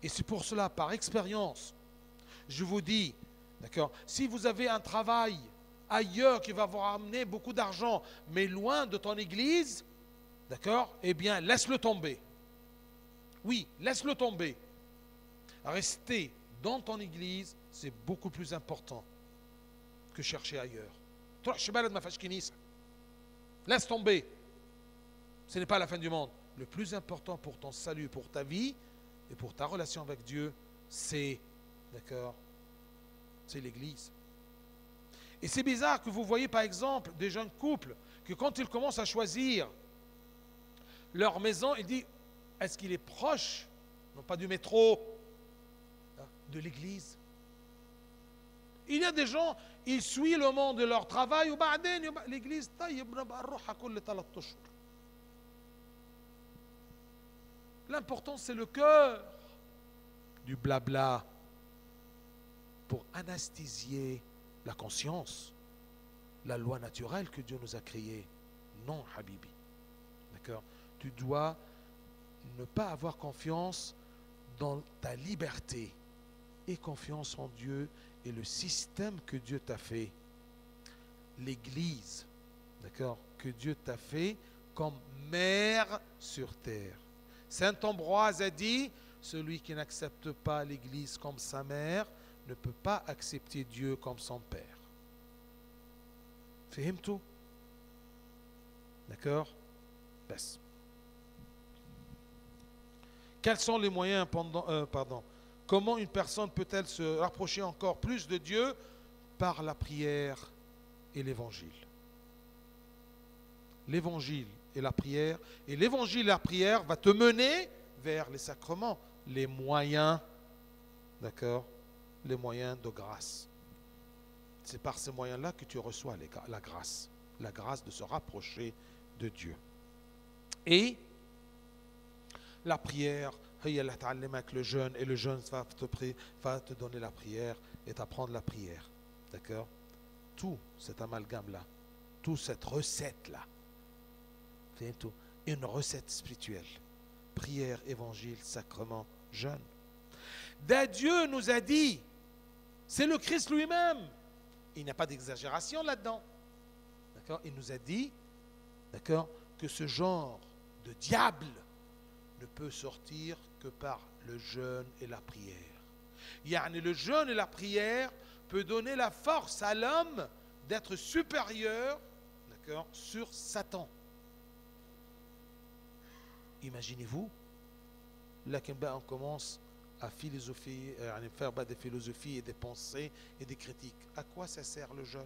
Et c'est pour cela, par expérience, je vous dis, d'accord, si vous avez un travail ailleurs qui va vous ramener beaucoup d'argent, mais loin de ton église, d'accord, eh bien laisse-le tomber. Oui, laisse-le tomber. Rester dans ton église, c'est beaucoup plus important que chercher ailleurs. Laisse tomber. Ce n'est pas la fin du monde. Le plus important pour ton salut, pour ta vie et pour ta relation avec Dieu, c'est, d'accord, c'est l'église. Et c'est bizarre que vous voyez par exemple des jeunes couples que quand ils commencent à choisir leur maison, ils disent, est-ce qu'il est proche, non pas du métro, de l'église? Il y a des gens, ils suivent le monde de leur travail, ou l'église, l'important c'est le cœur du blabla pour anesthésier la conscience, la loi naturelle que Dieu nous a créée. Non, Habibi. D'accord? Tu dois ne pas avoir confiance dans ta liberté et confiance en Dieu et le système que Dieu t'a fait. L'église, d'accord, que Dieu t'a fait comme mère sur terre. Saint Ambroise a dit, celui qui n'accepte pas l'église comme sa mère ne peut pas accepter Dieu comme son père. Fahimtou? D'accord? Bas. Quels sont les moyens comment une personne peut-elle se rapprocher encore plus de Dieu? Par la prière et l'évangile. L'évangile et la prière. Et l'évangile et la prière va te mener vers les sacrements, les moyens, d'accord, les moyens de grâce. C'est par ces moyens-là que tu reçois la grâce de se rapprocher de Dieu. Et la prière, avec le jeûne, et le jeûne va te donner la prière et t'apprendre la prière. D'accord? Tout cet amalgame-là, toute cette recette-là, c'est tout. Une recette spirituelle. Prière, évangile, sacrement, jeûne. Dieu nous a dit, c'est le Christ lui-même. Il n'y a pas d'exagération là-dedans. D'accord? Il nous a dit, d'accord, que ce genre de diable ne peut sortir que par le jeûne et la prière. Le jeûne et la prière peut donner la force à l'homme d'être supérieur, d'accord, sur Satan. Imaginez-vous, là on commence à faire des philosophies et des pensées et des critiques. À quoi ça sert le jeûne?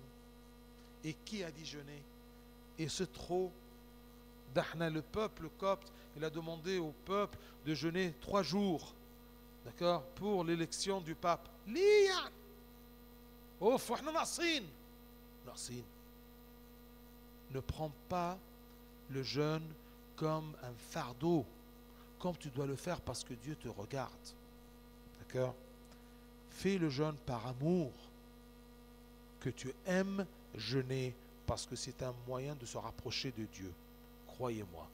Et qui a dit jeûner? Et c'est trop. Dahna, le peuple copte, il a demandé au peuple de jeûner 3 jours, d'accord, pour l'élection du pape. Liya! Oh, ne prends pas le jeûne comme un fardeau, comme tu dois le faire parce que Dieu te regarde. D'accord? Fais le jeûne par amour, que tu aimes jeûner parce que c'est un moyen de se rapprocher de Dieu. Croyez-moi.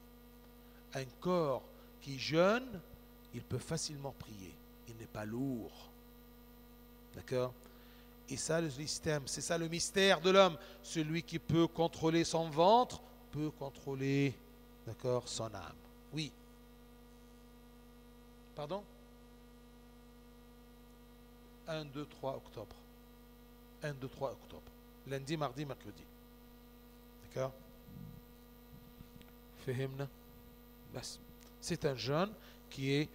Un corps qui jeûne, il peut facilement prier. Il n'est pas lourd. D'accord? Et ça, le système, c'est ça le mystère de l'homme. Celui qui peut contrôler son ventre peut contrôler, d'accord, son âme. Oui. Pardon? 1, 2, 3 octobre. 1, 2, 3 octobre. Lundi, mardi, mercredi. D'accord? فهمنا؟ بس c'est un jeûne qui est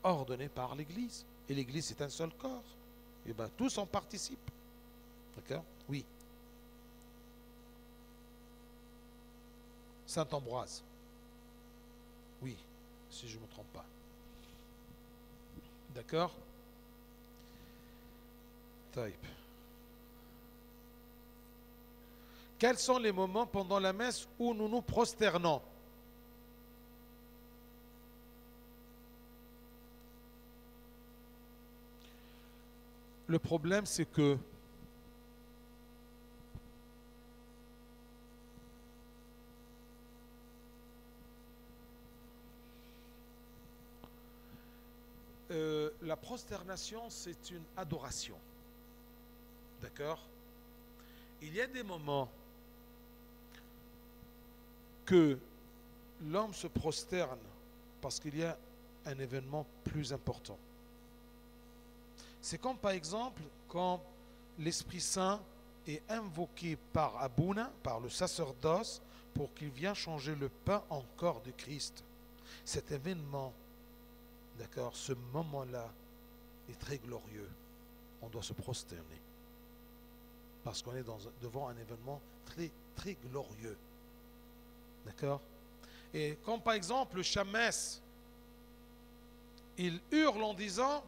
ordonné par l'Église. Et l'Église, c'est un seul corps. Et bien, tous en participent. D'accord? Oui. Saint Ambroise. Oui, si je ne me trompe pas. D'accord? Type. Quels sont les moments pendant la messe où nous nous prosternons? Le problème, c'est que la prosternation, c'est une adoration. D'accord? Il y a des moments que l'homme se prosterne parce qu'il y a un événement plus important. C'est comme par exemple quand l'Esprit Saint est invoqué par Abouna, par le sacerdoce, pour qu'il vienne changer le pain en corps de Christ. Cet événement, d'accord, ce moment-là est très glorieux. On doit se prosterner parce qu'on est devant un événement très, très glorieux. D'accord? Et comme par exemple le Chamès, il hurle en disant: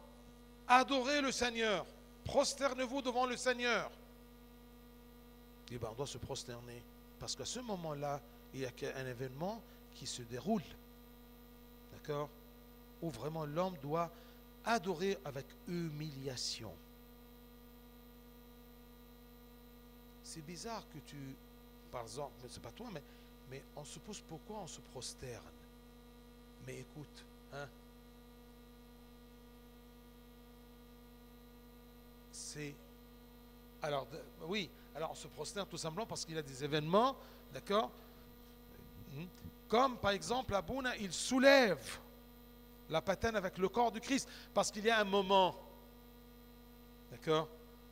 adorez le Seigneur, prosternez-vous devant le Seigneur. Et bien, on doit se prosterner parce qu'à ce moment-là, il y a un événement qui se déroule. D'accord? Où vraiment l'homme doit adorer avec humiliation. C'est bizarre que tu, par exemple, mais c'est pas toi, mais on se pose pourquoi on se prosterne. Mais écoute, hein, c'est... Alors, oui, alors on se prosterne tout simplement parce qu'il y a des événements, d'accord? Comme par exemple, Abouna, il soulève la patène avec le corps du Christ parce qu'il y a un moment, d'accord,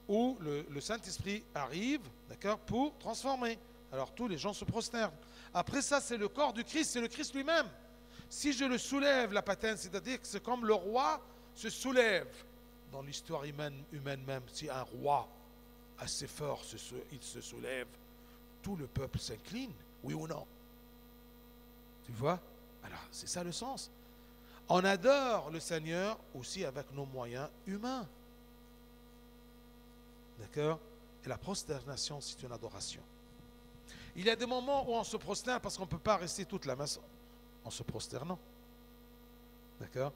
où le Saint-Esprit arrive, d'accord, pour transformer. Alors tous les gens se prosternent. Après ça, c'est le corps du Christ, c'est le Christ lui-même. Si je le soulève, la patène, c'est-à-dire que c'est comme le roi se soulève. Dans l'histoire humaine même, si un roi assez fort, il se soulève, tout le peuple s'incline, oui ou non? Tu vois? Alors, c'est ça le sens. On adore le Seigneur aussi avec nos moyens humains. D'accord? Et la prosternation, c'est une adoration. Il y a des moments où on se prosterne parce qu'on ne peut pas rester toute la messe en se prosternant. D'accord?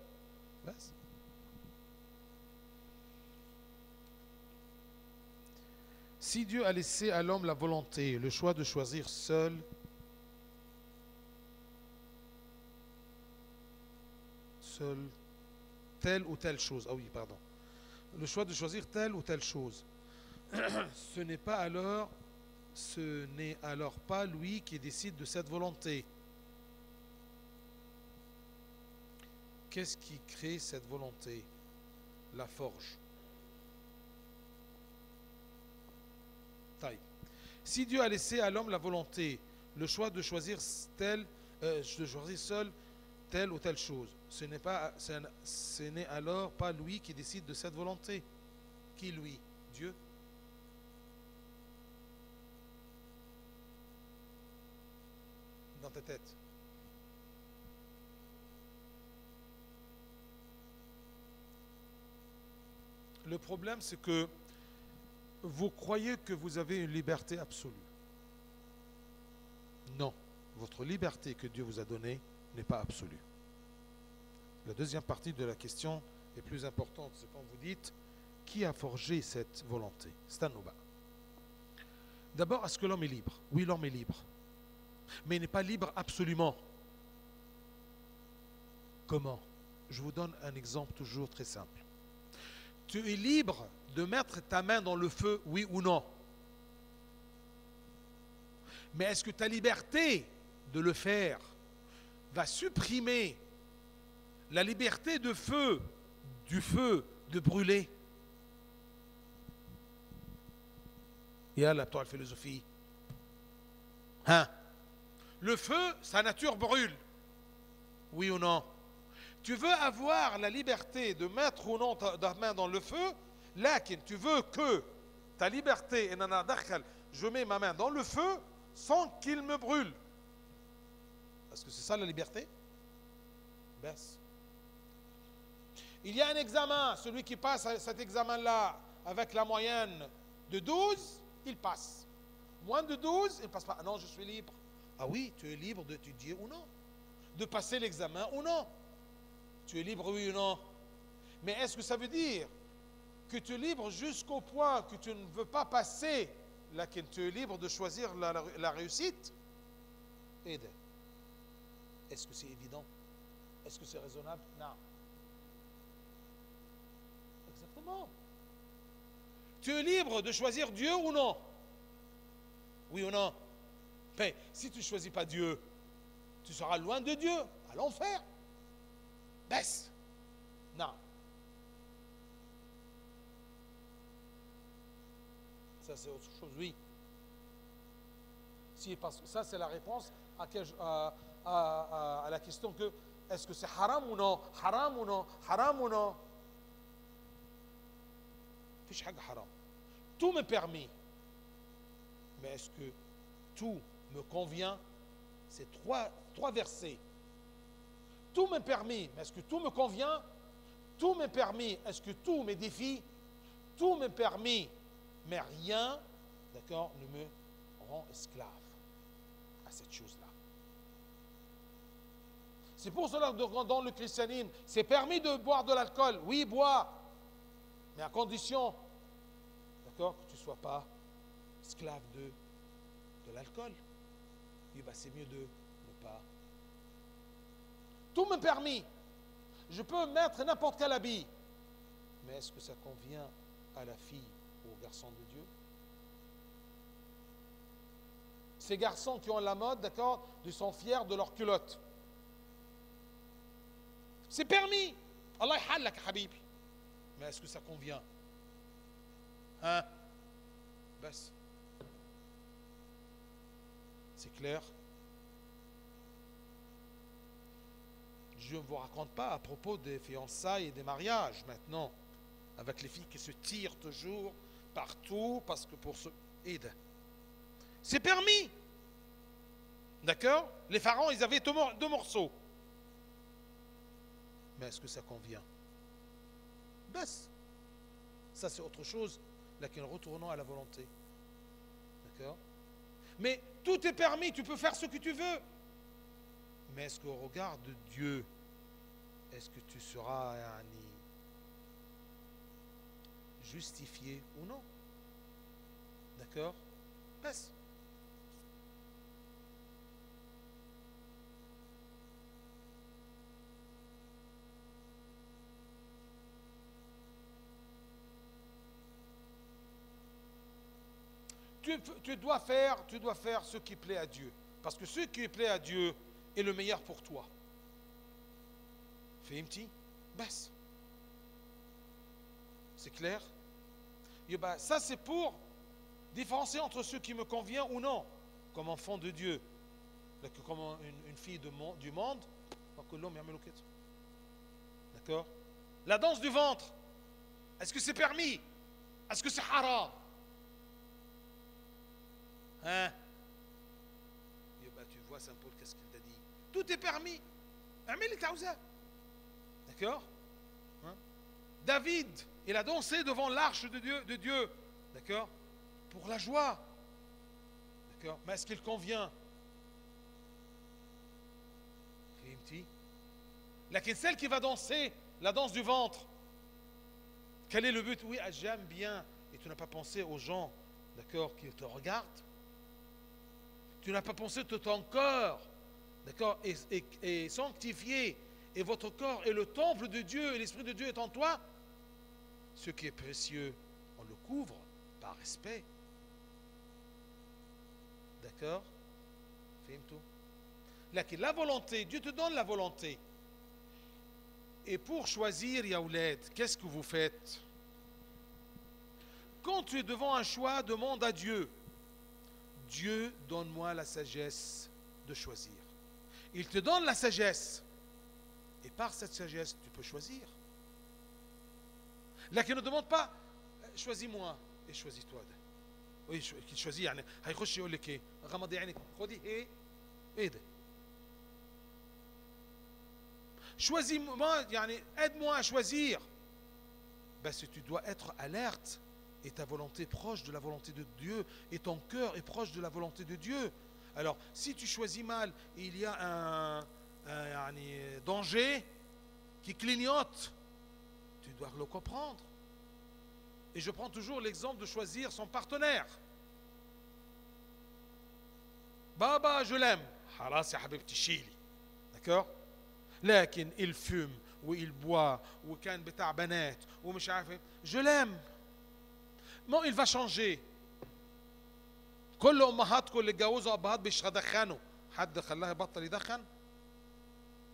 Si Dieu a laissé à l'homme la volonté, le choix de choisir seul, telle ou telle chose, ah oui, pardon, le choix de choisir telle ou telle chose, ce n'est alors pas lui qui décide de cette volonté. Qu'est-ce qui crée cette volonté? La forge. Si Dieu a laissé à l'homme la volonté, le choix de choisir seul telle ou telle chose, ce n'est alors pas lui qui décide de cette volonté. Qui lui? Dieu. Dans ta tête. Le problème, c'est que vous croyez que vous avez une liberté absolue. Non, votre liberté que Dieu vous a donnée n'est pas absolue. La deuxième partie de la question est plus importante. C'est quand vous dites: qui a forgé cette volonté? C'est un Nouba. D'abord, est-ce que l'homme est libre? Oui, l'homme est libre. Mais il n'est pas libre absolument. Comment? Je vous donne un exemple toujours très simple. Tu es libre de mettre ta main dans le feu, oui ou non? Mais est-ce que ta liberté de le faire va supprimer la liberté du feu de brûler? يلا بتوع الفيلوزوفي ها Le feu, sa nature brûle. Oui ou non? Tu veux avoir la liberté de mettre ou non ta main dans le feu, là, tu veux que ta liberté, je mets ma main dans le feu sans qu'il me brûle. Est-ce que c'est ça la liberté? Baisse. Il y a un examen, celui qui passe cet examen-là avec la moyenne de 12, il passe. Moins de 12, il ne passe pas. Ah non, je suis libre. Ah oui, tu es libre d'étudier ou non, de passer l'examen ou non. Tu es libre, oui ou non? Mais est-ce que ça veut dire que tu es libre jusqu'au point que tu ne veux pas passer, là, que tu es libre de choisir la réussite? Est-ce que c'est évident? Est-ce que c'est raisonnable? Non. Exactement. Tu es libre de choisir Dieu ou non? Oui ou non? Mais si tu ne choisis pas Dieu, tu seras loin de Dieu, à l'enfer. Baisse. Non. Ça, c'est autre chose, oui. Si, parce que ça, c'est la réponse à la question que est-ce que c'est haram ou non? Haram ou non? Haram ou non? Fiche حاجة haram. Tout me permet. Mais est-ce que tout me convient? C'est trois versets. Tout me permet, mais est-ce que tout me convient? Tout me permet, est-ce que tout me défie? Tout me permet, mais rien, d'accord, ne me rend esclave à cette chose-là. C'est pour cela que dans le christianisme, c'est permis de boire de l'alcool. Oui, bois, mais à condition, d'accord, que tu ne sois pas esclave de l'alcool. Oui, bah, c'est mieux de ne pas. Tout me permet. Je peux mettre n'importe quel habit. Mais est-ce que ça convient à la fille ou au garçon de Dieu? Ces garçons qui ont la mode, d'accord, ils sont fiers de leur culotte. C'est permis. Allah yahallak, habibi. Mais est-ce que ça convient? Hein? Baisse. C'est clair? Je ne vous raconte pas à propos des fiançailles et des mariages maintenant, avec les filles qui se tirent toujours partout parce que pour se aider. C'est permis. D'accord? Les pharaons, ils avaient deux morceaux. Mais est-ce que ça convient? Baisse. Ça, c'est autre chose. Là, retournons à la volonté. D'accord? Mais tout est permis, tu peux faire ce que tu veux. Mais est-ce qu'au regard de Dieu, est-ce que tu seras justifié ou non? D'accord? Baisse. Tu dois faire ce qui plaît à Dieu. Parce que ce qui plaît à Dieu est le meilleur pour toi. Fahimti? Basse. C'est clair? Ça, c'est pour différencier entre ce qui me convient ou non, comme enfant de Dieu. Comme une fille du monde. D'accord? La danse du ventre. Est-ce que c'est permis? Est-ce que c'est haram? Hein? Tu vois Saint Paul, qu'est-ce qu'il t'a dit? Tout est permis. D'accord? Hein? David, il a dansé devant l'arche de Dieu. D'accord? Pour la joie. D'accord? Mais est-ce qu'il convient? Celle qui va danser la danse du ventre, quel est le but? Oui, j'aime bien. Et tu n'as pas pensé aux gens, d'accord, qui te regardent. Tu n'as pas pensé que ton corps, d'accord, est sanctifié, et votre corps est le temple de Dieu, et l'Esprit de Dieu est en toi. Ce qui est précieux, on le couvre par respect. D'accord? La volonté, Dieu te donne la volonté. Et pour choisir, Yaouled, qu'est-ce que vous faites? Quand tu es devant un choix, demande à Dieu. Dieu, donne-moi la sagesse de choisir. Il te donne la sagesse. Et par cette sagesse, tu peux choisir. Là, qui ne demande pas, choisis-moi et choisis-toi. Oui, qui choisit, يعني هيخش يقول لك ايه؟ غمضي عينك خدي ايه؟ ايه ده؟ Choisis-moi, يعني aide-moi à choisir. Ben, tu dois être alerte et ta volonté proche de la volonté de Dieu et ton cœur est proche de la volonté de Dieu. Alors, si tu choisis mal, il y a un danger qui clignote. Tu dois le comprendre. Et je prends toujours l'exemple de choisir son partenaire. Baba, je l'aime. Halas ya habibti shili. D'accord? لكن il fume ou il boit ou كان بتاع بنات ومش عارف ايه. Je l'aime. Non, il va changer. كل امهاتكم اللي اتجوزوا ابهات بيدخنوا. حد خلاها يبطل يدخن؟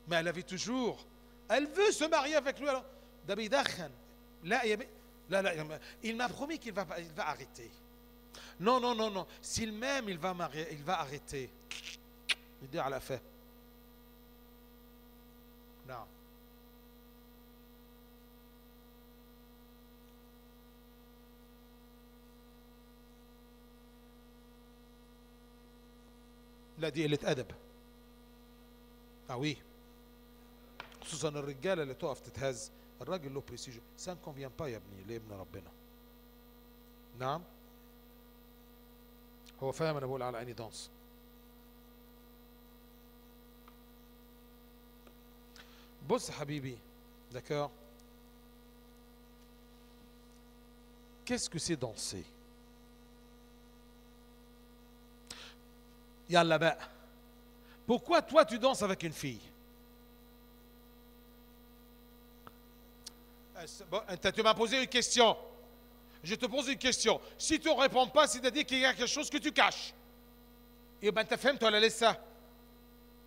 Mais elle avait toujours. Elle veut se marier avec lui. Alors, ده بيدخن. لا يا لا il m'a promis qu'il va arrêter. Non, non, non, non. S'il m'aime, il va arrêter. Il dit à la fin. Non. لا دي قلة أدب. oui. خصوصا الرجالة اللي تقف تتهز. الراجل له بريسيجن. ça ne convient pas يا ابني لابن ربنا. نعم. هو فاهم أنا بقول على أني دانس. بص حبيبي. D'accord. Qu'est-ce que c'est danser? Yalla bas. Pourquoi toi tu danses avec une fille? Bon, tu m'as posé une question. Je te pose une question. Si tu ne réponds pas, c'est-à-dire qu'il y a quelque chose que tu caches. Et ben tu فهمت ولا لسه؟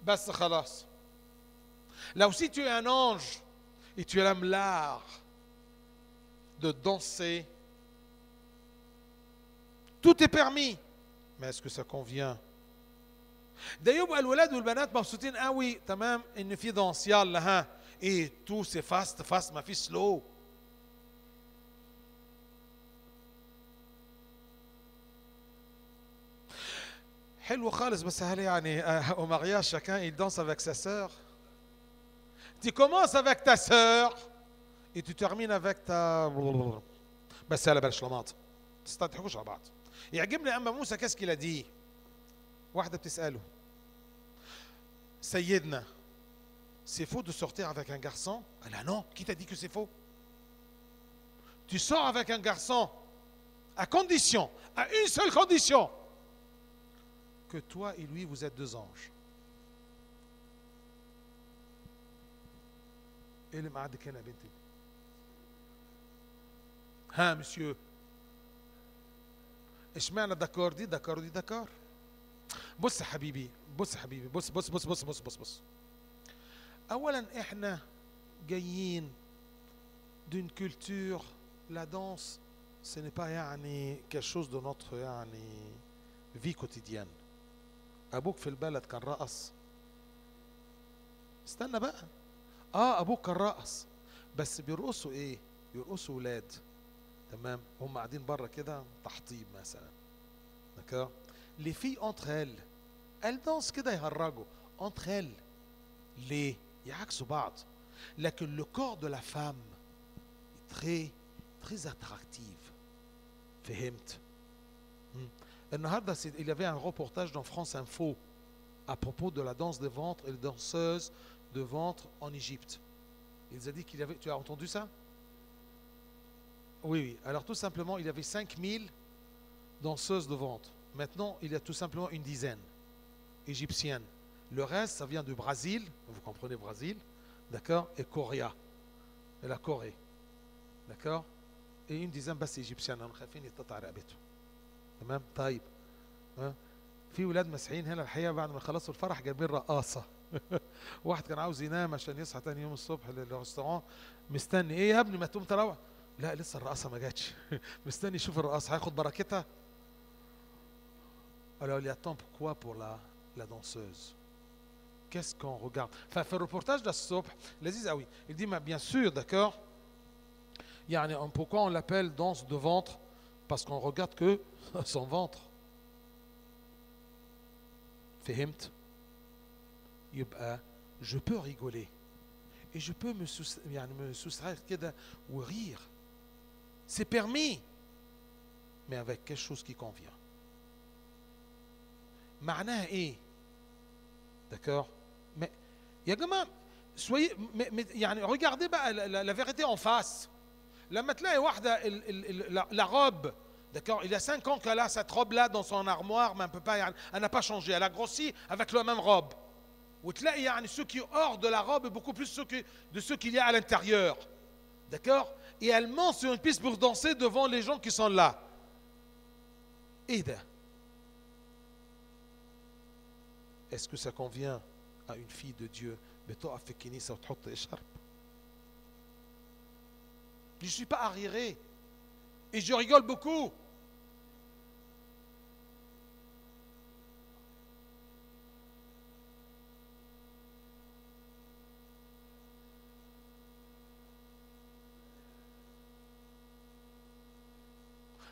بس خلاص. Là aussi tu es un ange et tu aimes l'art de danser. Tout est permis. Mais est-ce que ça convient? ده يبقى الولاد والبنات مبسوطين قوي تمام ان في دانس يلا ها ايه تو سي فاست ما في سلو. حلو خالص بس هل يعني au mariage chacun il danse avec sa sœur. Tu commences avec ta sœur et tu termines avec ta بس يلا بلاش لماط تستضحكوش على بعض. يعجبني اما موسى qu'est-ce qu'il a dit. واحدة بتسأله Sayyidna, c'est faux de sortir avec un garçon? Elle a non, qui t'a dit que c'est faux? Tu sors avec un garçon à condition, à une seule condition, que toi et lui vous êtes deux anges. Et le معدك هنا بنتي. ها monsieur. اشمعنى دكار دي دكار دي دكار. بص حبيبي بص حبيبي بص بص بص بص بص بص بص. أولا إحنا جايين d'une culture, la danse ce n'est pas يعني quelque chose de notre يعني vie quotidienne. أبوك في البلد كان رقص. استنى بقى. أبوك كان رقص بس بيرقصوا إيه؟ بيرقصوا ولاد. تمام؟ هم قاعدين بره كده تحطيب مثلا. d'accord? Les filles entre elles dansent كده يهرجوا entre elles. ليه؟ يعكسوا بعض. لكن le corps de la femme est très très attractif. فهمت؟ النهارده il y avait un reportage dans France Info à propos de la danse des ventres et les danseuses de ventre en Égypte. Ils ont dit qu'il y avait, tu as entendu ça? Oui, oui. Alors tout simplement, il y avait 5000 danseuses de ventre. Maintenant, il y a tout simplement une dizaine égyptiennes. Le reste, ça vient du Brésil, vous comprenez Brésil, d'accord, et Corée, et la Corée, d'accord, et une dizaine بس égyptienne. أنا خايفين يتقطع رقبته. تمام؟ طيب. في ولاد مسيحيين هنا الحقيقة بعد ما خلصوا الفرح جايبين رقاصة. واحد كان عاوز ينام عشان يصحى تاني يوم الصبح للريستوران مستني ايه يا ابني ما تقوم تروح. لا لسه الرقاصة ما جاتش. مستني يشوف الرقاصة هياخد بركتها. Alors il attend pourquoi? Pour la danseuse. Qu'est-ce qu'on regarde? Enfin, fait le reportage d'As-Sobh, l'Aziz Aoui, il dit, mais bien sûr, d'accord, pourquoi on l'appelle danse de ventre? Parce qu'on regarde que son ventre. فهمت؟ يبقى je peux rigoler et je peux me soustraire كده ou rire. C'est permis, mais avec quelque chose qui convient. معناها ايه؟ D'accord? Mais يا جماعه soyez regardez بقى la vérité en face. لما تلاقي واحده la robe, d'accord, il y a 5 ans qu'elle a cette robe-là dans son armoire, mais elle n'a pas changé, elle a grossi avec la même robe. وتلاقي ce qui est hors de la robe est beaucoup plus de ce qu'il y a à l'intérieur. D'accord? Et elle monte sur une piste pour danser devant les gens qui sont là. Et est-ce que ça convient à une fille de Dieu? بتقف في الكنيسة وتحط إشارب. Je ne suis pas arriéré. Et je rigole beaucoup.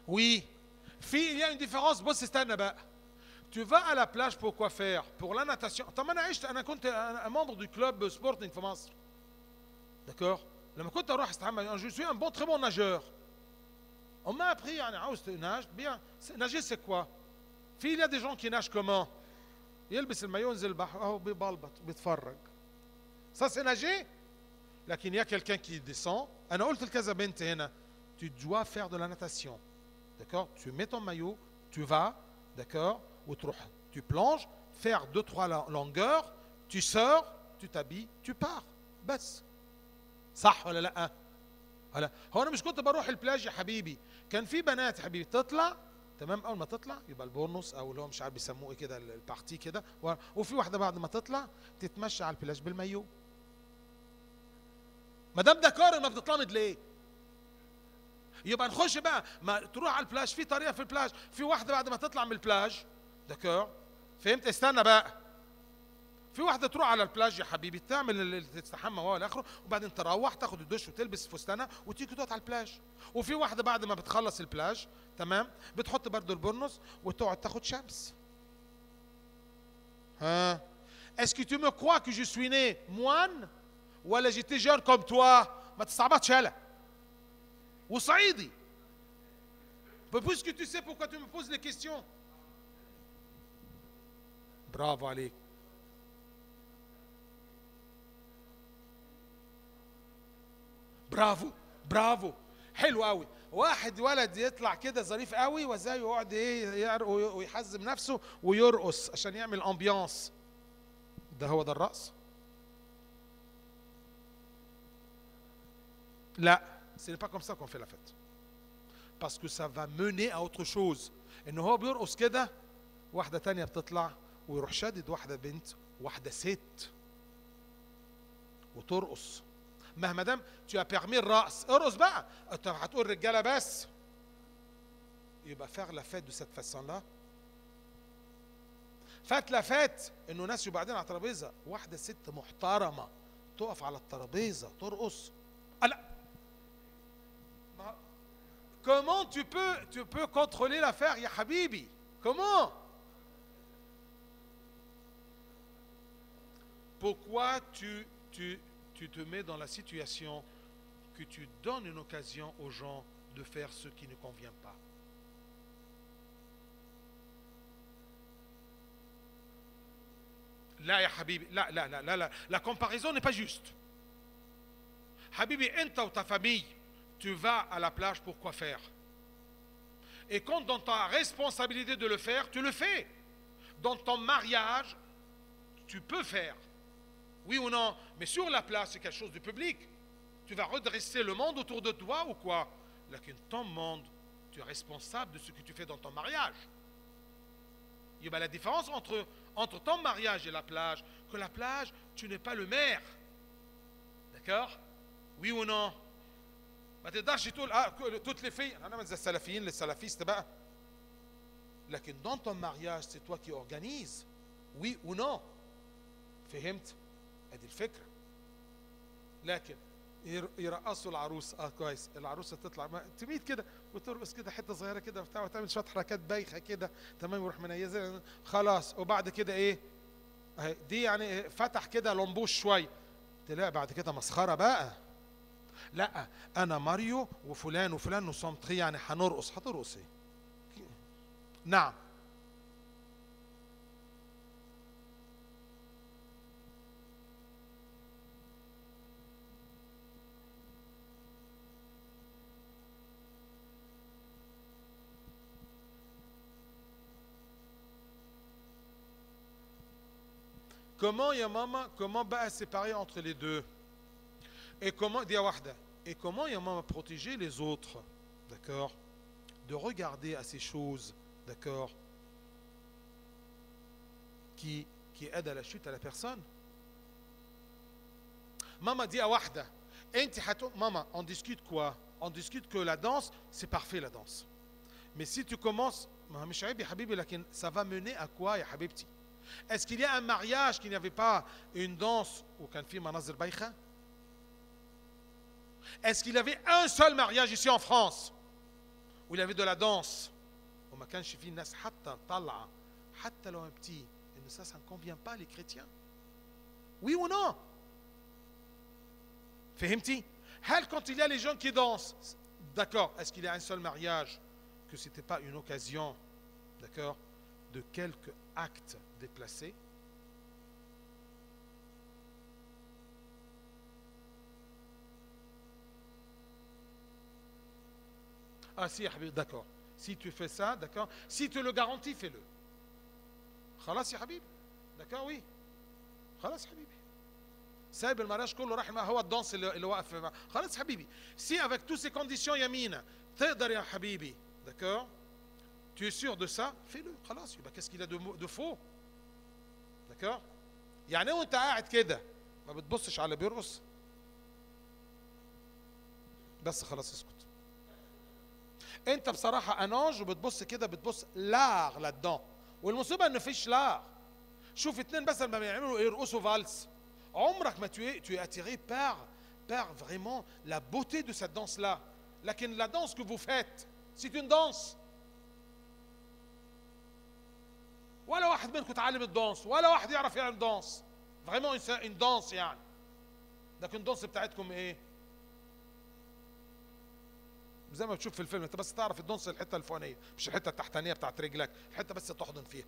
Oui. Il y a une différence. بص استنى بقى. Tu vas à la plage pour quoi faire? Pour la natation. طب أنا كنت un membre du club sporting في مصر. D'accord? لما كنت أروح استحمى, je suis un très bon nageur. On m'a appris, عاوز تناج bien. Nager c'est quoi? il y a des gens qui nagent comment? يلبس المايو ينزل البحر اهو بيبلبط بيتفرج. Ça c'est nager. لكن il y a quelqu'un qui descend. أنا قلت لكذا بنت هنا, tu dois faire de la natation. D'accord? Tu mets ton maillot, tu vas, d'accord? Tu plonges, faire 2-3 longueurs, tu sors, tu t'habilles, tu pars. بس. صح ولا لا؟ هلا هو انا مش كنت بروح البلاج يا حبيبي, كان في بنات يا حبيبي تطلع تمام, اول ما تطلع يبقى البورنوس او اللي هو مش عارف بيسموه ايه كده البارتي كده, وفي واحده بعد ما تطلع تتمشى على البلاج بالمايو. مدام ده كارن ما بتتلمض ليه؟ يبقى نخش بقى, ما تروح على البلاج في طريقه في البلاج, في واحده بعد ما تطلع من البلاج, دكور فهمت؟ استنى بقى, في واحده تروح على البلاج يا حبيبي تعمل تستحمى والى اخره, وبعدين تروح تاخد الدش وتلبس فستانها وتيجي تقعد على البلاج. وفي واحده بعد ما بتخلص البلاج تمام بتحط برضه البرنس وتقعد تاخد شمس. ها est-ce que tu me crois que je suis né moine ولا j'étais jeune comme toi؟ ما تستعبطش يالا وصعيدي. puisque tu sais pourquoi tu me poses les questions. برافو عليك. برافو حلو قوي. واحد ولد يطلع كده ظريف قوي وزي يقعد ويحزم نفسه ويرقص عشان يعمل امبيانس. هو ده الرقص؟ لا, ce n'est pas comme ça qu'on fait la fête. Parce que ça va mener à autre chose. ان هو بيرقص كده, واحده تانية بتطلع ويروح شادد واحده بنت, واحده ست وترقص. ما دام tu as permis الرقص, ارقص بقى. انت هتقول رجاله بس, يبقى faire la fête de cette façon-là. فات لا فات انه ناس بعدين على الترابيزه, واحده ست محترمه تقف على الترابيزه ترقص. لا, comment tu peux contrôler l'affaire يا حبيبي؟ comment? Pourquoi tu te mets dans la situation que tu donnes une occasion aux gens de faire ce qui ne convient pas? لا يا حبيبي, لا, la comparaison n'est pas juste. حبيبي انت و ta famille, tu vas à la plage pour quoi faire? Et quand dans ta responsabilité de le faire, tu le fais. Dans ton mariage, tu peux faire. Oui ou non? Mais sur la place, c'est quelque chose de public. Tu vas redresser le monde autour de toi ou quoi? لكن ton monde, tu es responsable de ce que tu fais dans ton mariage. Il y a la différence entre ton mariage et la plage, que la plage, tu n'es pas le maire. D'accord? Oui ou non? ما تقدرش تقول toutes les filles, انا من السلفيين للسلفيست بقى. لكن dans ton mariage, c'est toi qui organise. وي ونو. فهمت؟ ادي الفكره. لكن يرقصوا العروس، كويس، العروسه تطلع تميت كده وترقص كده حته صغيره كده بتاع، وتعمل شويه حركات بايخه كده، تمام، ويروح منيزه خلاص، وبعد كده ايه؟ اهي دي يعني فتح كده لمبوش شويه، تلاقي بعد كده مسخره بقى. لا انا ماريو وفلان وفلان وسامتري، يعني هنرقص. هترقص ايه؟ نعم. Comment يا ماما comment بقى séparer entre les deux et comment دي واحدة et comment يا ماما protéger les autres, d'accord, de regarder à ces choses, d'accord, qui aident à la chute à la personne. Maman dit à واحدة انت maman on discute quoi, on discute que la danse c'est parfait la danse, mais si tu commences مش عيب يا حبيبي لكن ça va mener à quoi يا حبيبتي؟ Est-ce qu'il y a un mariage qui n'avait pas une danse ou كان في مناظر بايخة؟ Est-ce qu'il y avait un seul mariage ici en France où il y avait de la danse وما كانش فيه الناس حتى طالعة حتى لو un petit et ça ne convient pas les chrétiens? Oui ou non? فهمتي؟ هل quand il y a les gens qui dansent, d'accord, est-ce qu'il y a un seul mariage que c'était pas une occasion, d'accord, de quelques actes déplacés? Ah si, d'accord. Si tu fais ça, d'accord. Si tu le garantis, fais-le. خلاص يا حبيبي. D'accord, oui. خلاص حبيبي. سايب المراج كله راح هو الدانس اللي واقف. خلاص حبيبي. Si avec toutes ces conditions يمينة تقدر يا حبيبي, d'accord. Tu es sûr de ça? Fais-le. خلاص يبقى qu'est-ce qu'il y a de faux? D'accord. يعني وانت قاعد كده ما بتبصش على بيرقص بس خلاص اسكت. انت بصراحه انانج وبتبص كده بتبص لار لادون والمصيبه ان مفيش لار. شوف اتنين بس لما بيعملوا يرقصوا فالس عمرك ما tu es attiré par vraiment la beauté de cette danse là. لكن la danse que vous faites c'est une danse. ولا واحد منكم تعلم الدانس ولا واحد يعرف يعمل دانس. vraiment une danse يعني. لكن الدانس بتاعتكم ايه؟ زي ما بتشوف في الفيلم انت بس تعرف الدنس الحته الفوقانيه مش الحته التحتانيه بتاعت رجلك، الحته بس تحضن فيها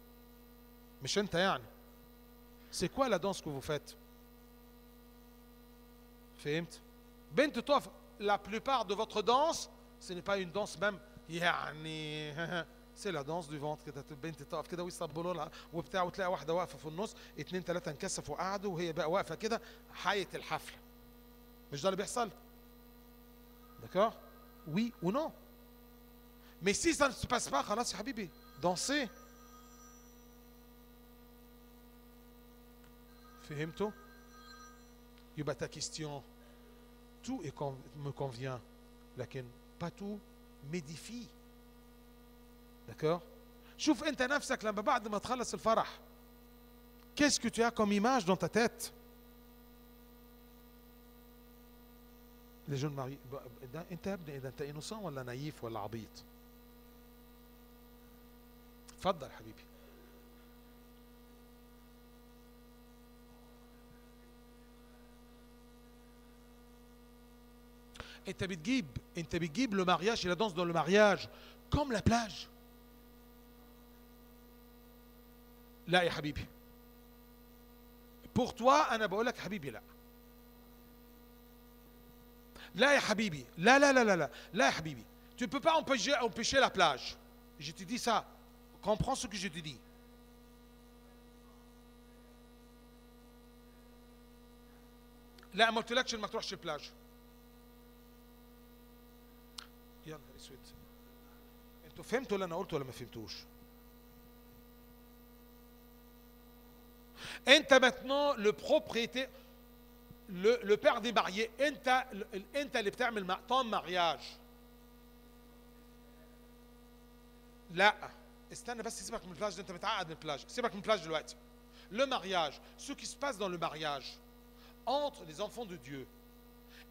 مش انت يعني. سي كوا لا دانس كو فو فات؟ فهمت؟ بنت تقف لا بلوبار دو فوتر دانس سي ني با اون دانس ميم يعني سي لا دانس دو فونتر كده. بنت تقف كده ويصبلوا لها وبتاع وتلاقي واحده واقفه في النص اتنين ثلاثه انكسفوا وقعدوا وهي بقى واقفه كده حية الحفله. مش ده اللي بيحصل؟ داكور؟ Oui ou non? Mais si ça ne se passe pas, خلاص يا حبيبي danser. فهمتوا؟ يبقى ta question tout me convient لكن pas tout m'édifie. d'accord? شوف انت نفسك لما بعد ما تخلص الفرح qu'est-ce que tu as comme image dans ta tête? les jeunes mariés انت يا ابني اذا انت انوسان ولا نايف ولا عبيط؟ اتفضل حبيبي. انت بتجيب le mariage et la danse dans le mariage comme la plage. لا يا حبيبي. pour toi انا بقول لك حبيبي لا. لا يا حبيبي لا لا لا لا لا لا يا حبيبي. Tu ne peux pas empêcher la plage. Je te dis ça. Comprends ce que je te dis. لا ما قلتلكش انك ما تروحش البلاج. يا نهار اسود. انتوا فهمتوا اللي انا قلته ولا ما فهمتوش؟ انت maintenant le propriétaire le père des mariés انت اللي بتعمل ton mariage. لا استنى بس سيبك من البلاج ده انت متعقد من البلاج. سيبك من البلاج دلوقتي. Le mariage, ce qui se passe dans le mariage entre les enfants de Dieu,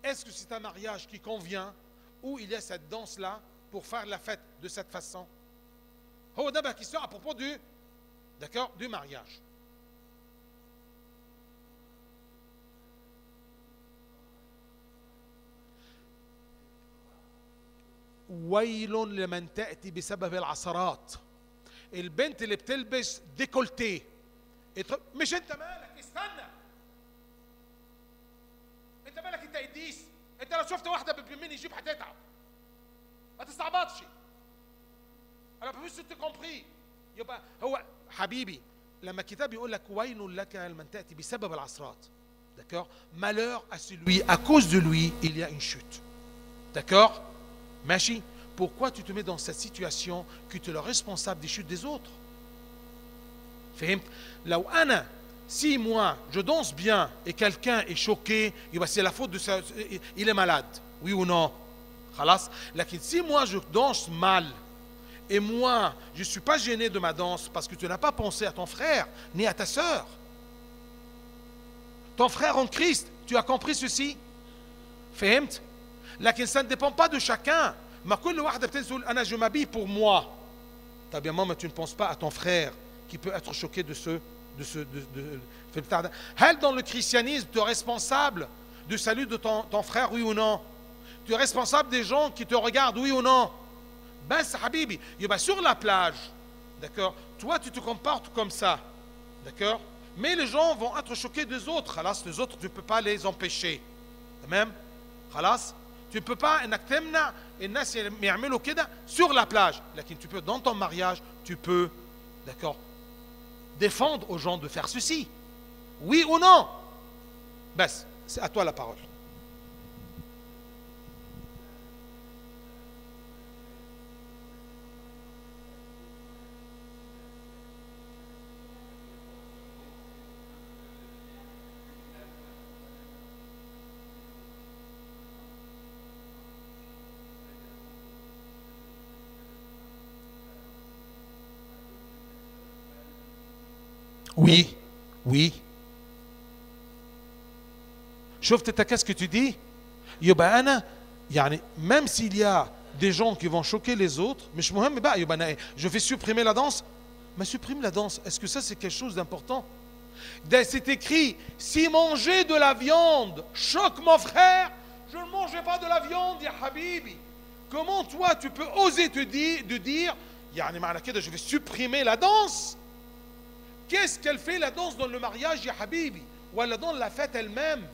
est-ce que c'est un mariage qui convient où il y a cette danse-là pour faire la fête de cette façon? Oh, d'abord, la question à propos du, d'accord, du mariage. ويل لمن تأتي بسبب العثرات. البنت اللي بتلبس ديكولتيه، مش انت مالك، استنى، انت مالك، انت قديس، انت لو شفت واحده بميني جيب هتتعب، ما تستعبطش. انا بفوز انت كومبري. يبقى هو حبيبي لما الكتاب يقول لك ويل لك لمن تأتي بسبب العثرات، d'accord, malheur à celui à cause de lui il y a une chute, d'accord. Machi, pourquoi tu te mets dans cette situation que tu es le responsable des chutes des autres? فهمت؟ لو أنا si moi je danse bien et quelqu'un est choqué, c'est la faute de ça, il est malade, oui ou non? خلاص. لكن si moi je danse mal et moi je ne suis pas gêné de ma danse parce que tu n'as pas pensé à ton frère ni à ta sœur, ton frère en Christ, tu as compris ceci? فهمت؟ لكن ça ne dépend pas de chacun. ما كل واحدة بتقول أنا je m'habille pour moi. T'as bien maman, tu ne penses pas à ton frère qui peut être choqué de هل dans le christianisme tu es responsable du salut de ton frère, oui ou non? Tu es responsable des gens qui te regardent, oui ou non? بس حبيبي يبقى sur la plage, d'accord, toi tu te comportes comme ça, d'accord, mais les gens vont être choqués des autres. خلاص, les autres tu ne peux pas les empêcher, même خلاص. Tu ne peux pas انك تمنع الناس يعملوا كده sur la plage, لكن tu peux dans ton mariage, tu peux, d'accord, défendre aux gens de faire ceci, oui ou non? بس c'est à toi la parole. Oui, oui. شفت انت qu'est-ce que tu dis? يبقى انا يعني même s'il y a des gens qui vont choquer les autres, مش مهم بقى يبقى انا je vais supprimer la danse. Mais supprime la danse. Est-ce que ça c'est quelque chose d'important? C'est écrit, si manger de la viande choque mon frère, je ne mangerai pas de la viande, ya habibi. Comment toi tu peux oser te dire يعني معنى كده je vais supprimer la danse? Qu'est-ce qu'elle fait la danse dans le mariage, ya habibi, ou dans la fête elle-même?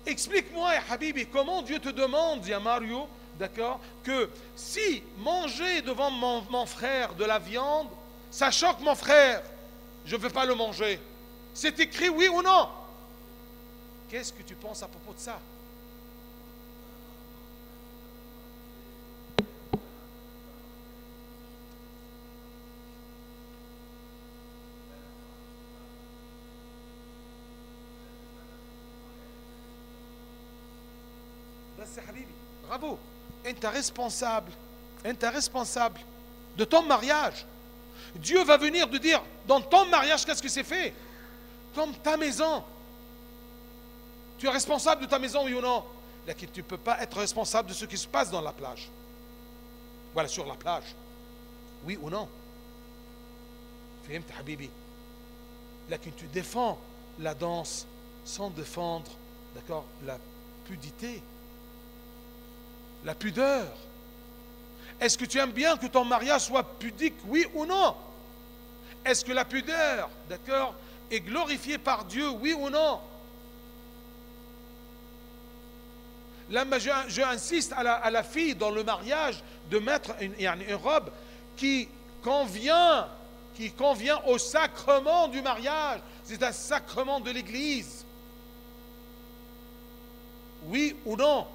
Explique-moi, ya habibi, comment Dieu te demande, ya Mario, d'accord, que si manger devant mon frère de la viande, ça choque mon frère, je ne veux pas le manger. C'est écrit, oui ou non? Qu'est-ce que tu penses à propos de ça? C'est Habibi, bravo, tu es responsable de ton mariage. Dieu va venir te dire dans ton mariage qu'est-ce que c'est fait, comme ta maison. Tu es responsable de ta maison, oui ou non? Mais tu ne peux pas être responsable de ce qui se passe dans la plage. Voilà, sur la plage, oui ou non? فهمت حبيبي؟ لكن tu défends la danse sans défendre, d'accord, la pudité, la pudeur. Est-ce que tu aimes bien que ton mariage soit pudique, oui ou non? Est-ce que la pudeur, d'accord, est glorifiée par Dieu, oui ou non? Là, je insiste à la fille dans le mariage de mettre une robe qui convient au sacrement du mariage. C'est un sacrement de l'Église. Oui ou non?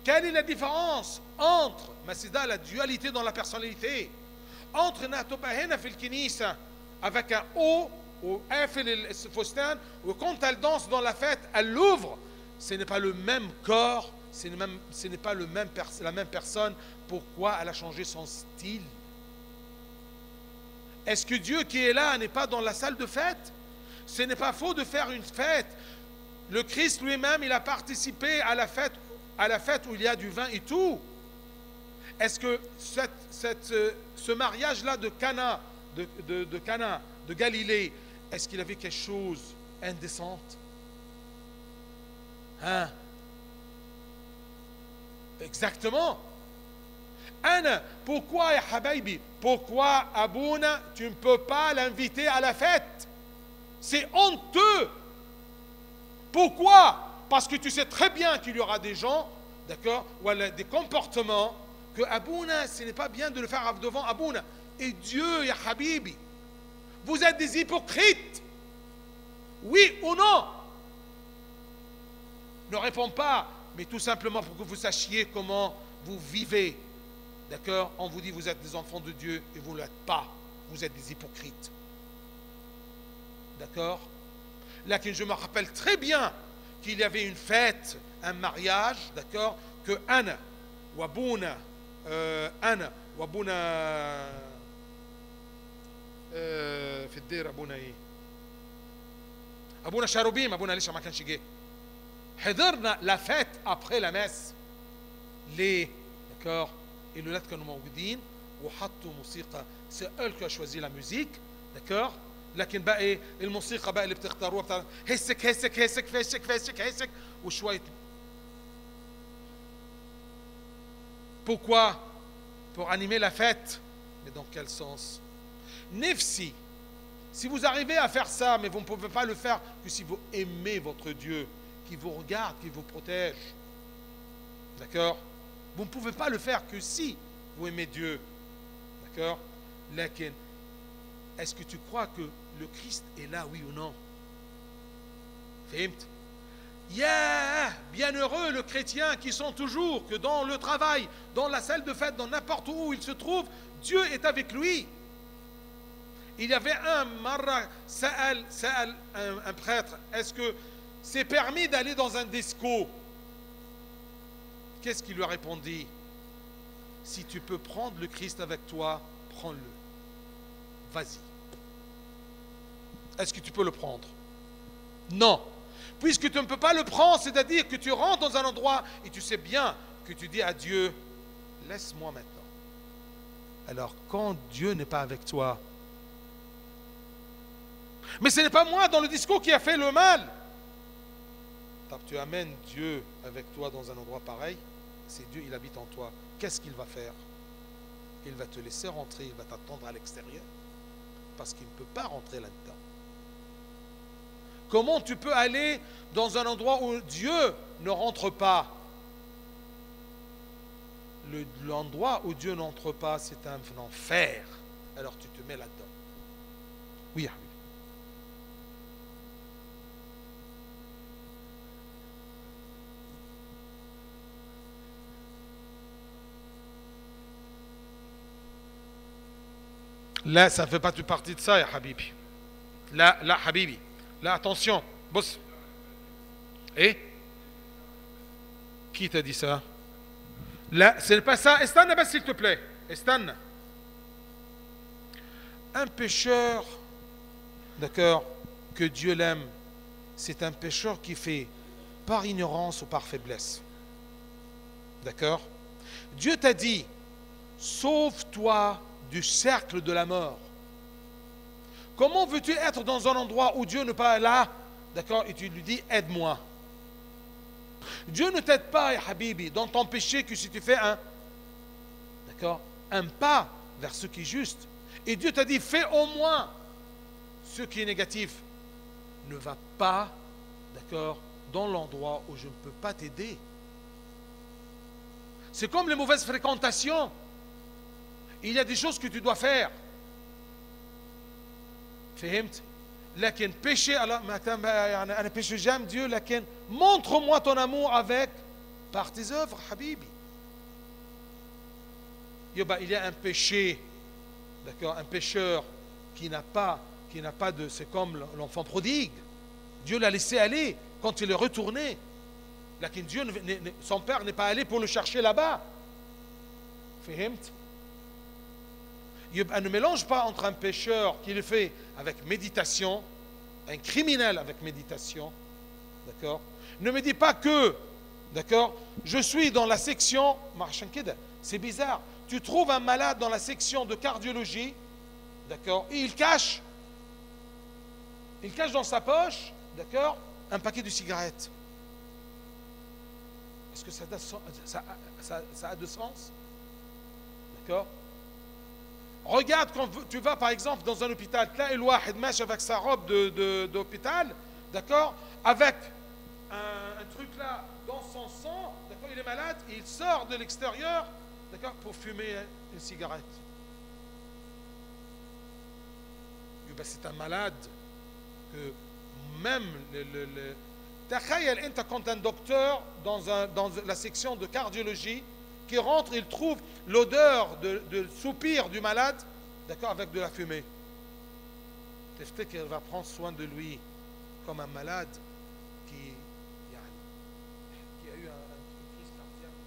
Quelle est la différence entre, mais c'est dans la dualité dans la personnalité, entre Natobahena fil Kinisa avec un haut ou un fil Fostan, ou quand elle danse dans la fête, elle l'ouvre, ce n'est pas le même corps ce n'est pas la même personne. Pourquoi elle a changé son style? Est-ce que Dieu qui est là n'est pas dans la salle de fête? Ce n'est pas faux de faire une fête. Le Christ lui-même, il a participé à la fête où il y a du vin et tout. Est-ce que ce mariage-là de Cana, de Galilée, est-ce qu'il avait quelque chose d'indécente? Hein? Exactement. Anna, pourquoi, ya habibi, pourquoi Abouna, tu ne peux pas l'inviter à la fête? C'est honteux. Pourquoi? Parce que tu sais très bien qu'il y aura des gens, d'accord, ou des comportements que Abouna, ce n'est pas bien de le faire devant Abouna. Et Dieu, ya habibi, vous êtes des hypocrites. Oui ou non? Ne réponds pas, mais tout simplement pour que vous sachiez comment vous vivez. D'accord? On vous dit vous êtes des enfants de Dieu et vous ne l'êtes pas. Vous êtes des hypocrites. D'accord? Là, je me rappelle très bien qu'il y avait une fête, un mariage, d'accord? Que Anna, Wabouna, في الدير ابونا ايه ابونا شاروبيم ابونا لسه ما كانش جه حضرنا la fête après la messe ليه d'accord et le lat كانوا موجودين وحطوا موسيقى c'est eux qui ont choisi la musique d'accord لكن بقى ايه الموسيقى بقى اللي بتختاروها بتاع هسك هسك هسك فسك فسك هسك وشويه pourquoi pour animer la fête mais dans quel sens Nefsi, si vous arrivez à faire ça, mais vous ne pouvez pas le faire que si vous aimez votre Dieu, qui vous regarde, qui vous protège. D'accord? Vous ne pouvez pas le faire que si vous aimez Dieu. D'accord? Lakin, est-ce que tu crois que le Christ est là, oui ou non? Fimt? Yeah! Bienheureux le chrétien qui sont toujours que dans le travail, dans la salle de fête, dans n'importe où il se trouve, Dieu est avec lui. Il y avait un prêtre, est-ce que c'est permis d'aller dans un disco? Qu'est-ce qu'il lui a répondu? Si tu peux prendre le Christ avec toi, prends-le. Vas-y. Est-ce que tu peux le prendre? Non. Puisque tu ne peux pas le prendre, c'est-à-dire que tu rentres dans un endroit et tu sais bien que tu dis à Dieu, laisse-moi maintenant. Alors quand Dieu n'est pas avec toi, mais ce n'est pas moi dans le discours qui a fait le mal. Tu amènes Dieu avec toi dans un endroit pareil, c'est Dieu, il habite en toi. Qu'est-ce qu'il va faire? Il va te laisser rentrer, il va t'attendre à l'extérieur, parce qu'il ne peut pas rentrer là-dedans. Comment tu peux aller dans un endroit où Dieu ne rentre pas? L'endroit où Dieu n'entre pas, c'est un enfer. Alors tu te mets là-dedans. Oui, là, ça ne fait pas partie de ça, ya Habibi. Là, Habibi. Là, attention. Boss. Et qui t'a dit ça? Là, ce n'est pas ça. Estane, s'il te plaît. Estane. Un pécheur, d'accord, que Dieu l'aime, c'est un pécheur qui fait par ignorance ou par faiblesse. D'accord? Dieu t'a dit, sauve-toi du cercle de la mort. Comment veux-tu être dans un endroit où Dieu n'est pas là, d'accord, et tu lui dis aide-moi? Dieu ne t'aide pas, Habibi, dans ton péché que si tu fais un pas vers ce qui est juste. Et Dieu t'a dit fais au moins ce qui est négatif. Ne va pas, d'accord, dans l'endroit où je ne peux pas t'aider. C'est comme les mauvaises fréquentations. Il y a des choses que tu dois faire. فهمت؟ لكن péché, أنا péché, j'aime Dieu, لكن montre-moi ton amour avec par tes œuvres, Habibi. Il y a un péché, d'accord, un pécheur qui n'a pas de, c'est comme l'enfant prodigue. Dieu l'a laissé aller quand il est retourné. Dieu, son père n'est pas allé pour le chercher là-bas. فهمت؟ Ne mélange pas entre un pécheur qui le fait avec méditation, un criminel avec méditation, d'accord? Ne me dis pas que, d'accord, je suis dans la section, c'est bizarre, tu trouves un malade dans la section de cardiologie, d'accord, et il cache dans sa poche, d'accord, un paquet de cigarettes. Est-ce que ça a de sens? D'accord? Regarde quand tu vas par exemple dans un hôpital, là, il marche avec sa robe d'hôpital, d'accord, avec un truc là dans son sang, d'accord, il est malade, et il sort de l'extérieur, d'accord, pour fumer une cigarette. C'est un malade que même تخيل انت quand un docteur dans la section de cardiologie qui rentre, il trouve l'odeur de soupir du malade, d'accord, avec de la fumée. Peut-être qu'elle va prendre soin de lui comme un malade qui a eu une crise cardiaque.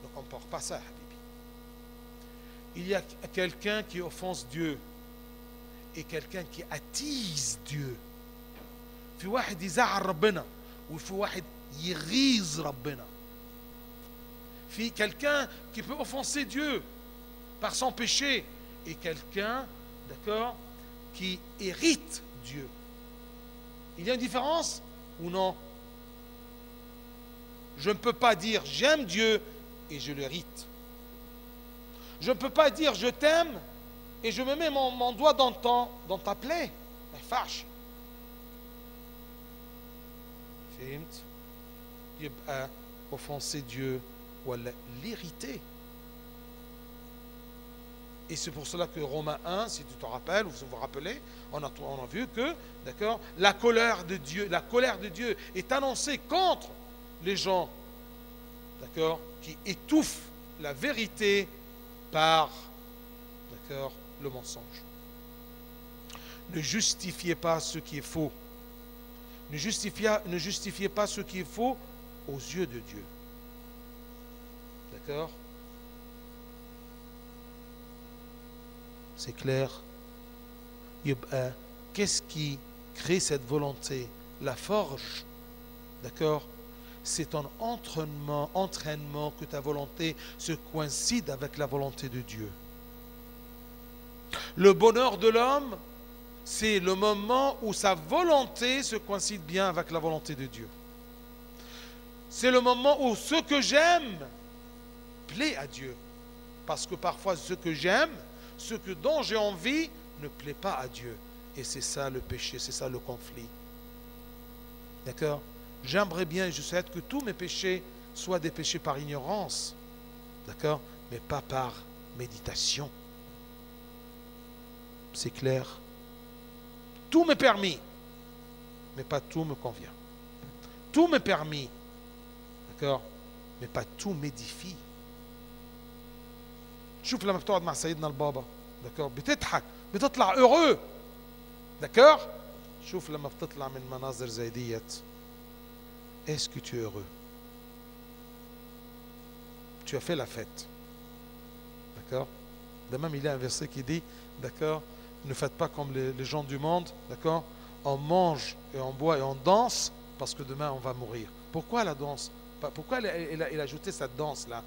Ne comporte pas ça, Habibi. Il y a quelqu'un qui offense Dieu et quelqu'un qui attise Dieu. في واحد يزعل ربنا وفي واحد يغيظ ربنا. في quelqu'un qui peut offenser Dieu par son péché et quelqu'un, d'accord, qui hérite Dieu. Il y a une différence ou non? Je ne peux pas dire j'aime Dieu et je l'hérite. Je ne peux pas dire je t'aime et je me mets mon doigt dans ta plaie. فاش. فهمت؟ يبقى offenser Dieu ou l'hériter. Et c'est pour cela que Romains 1, si tu te rappelles, ou si vous vous rappelez, on a vu que, d'accord, la colère de Dieu est annoncée contre les gens, d'accord, qui étouffent la vérité par, d'accord, le mensonge. Ne justifiez pas ce qui est faux. Ne justifiez pas ce qui est faux aux yeux de Dieu. D'accord? C'est clair? Qu'est-ce qui crée cette volonté? La forge. D'accord? C'est un entraînement que ta volonté se coïncide avec la volonté de Dieu. Le bonheur de l'homme, c'est le moment où sa volonté se coïncide bien avec la volonté de Dieu. C'est le moment où ce que j'aime plaît à Dieu. Parce que parfois ce que j'aime, dont j'ai envie, ne plaît pas à Dieu. Et c'est ça le péché, c'est ça le conflit. D'accord? J'aimerais bien, je souhaite que tous mes péchés soient des péchés par ignorance. D'accord? Mais pas par méditation. C'est clair? Tout m'est permis, mais pas tout me convient. Tout m'est permis, d'accord, mais pas tout m'édifie. شوف لما بتقعد مع سيدنا البابا، d'accord, بتضحك، بتطلع heureux, d'accord. شوف لما بتطلع من مناظر زي ديت، est-ce que tu es heureux? Tu as fait la fête, d'accord. De même, il y a un verset qui dit, d'accord, ne faites pas comme les gens du monde, d'accord? On mange et on boit et on danse parce que demain on va mourir. Pourquoi la danse? Pourquoi il a ajouté cette danse-là?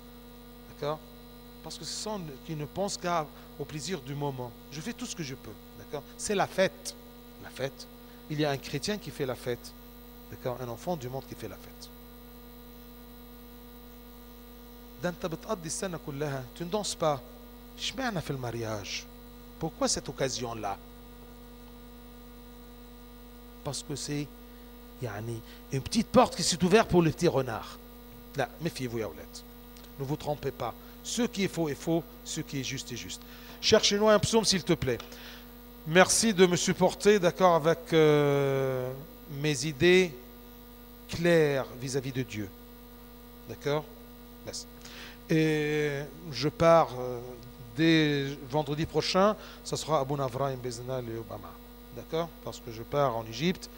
D'accord? Parce que ce sont qui ne pensent qu'au plaisir du moment. Je fais tout ce que je peux, d'accord? C'est la fête. La fête. Il y a un chrétien qui fait la fête, d'accord? Un enfant du monde qui fait la fête. Tu ne danses pas. اشمعنى في المارياج? Pourquoi cette occasion-là? Parce que c'est une petite porte qui s'est ouverte pour le petit renard. Là, méfiez-vous, ya oulad. Ne vous trompez pas. Ce qui est faux est faux, ce qui est juste est juste. Cherchez-nous un psaume, s'il te plaît. Merci de me supporter, d'accord, avec mes idées claires vis-à-vis de Dieu. D'accord? Et je pars dès vendredi prochain, ça sera Abou Navraïm Beznal et Obama. D'accord? Parce que je pars en Égypte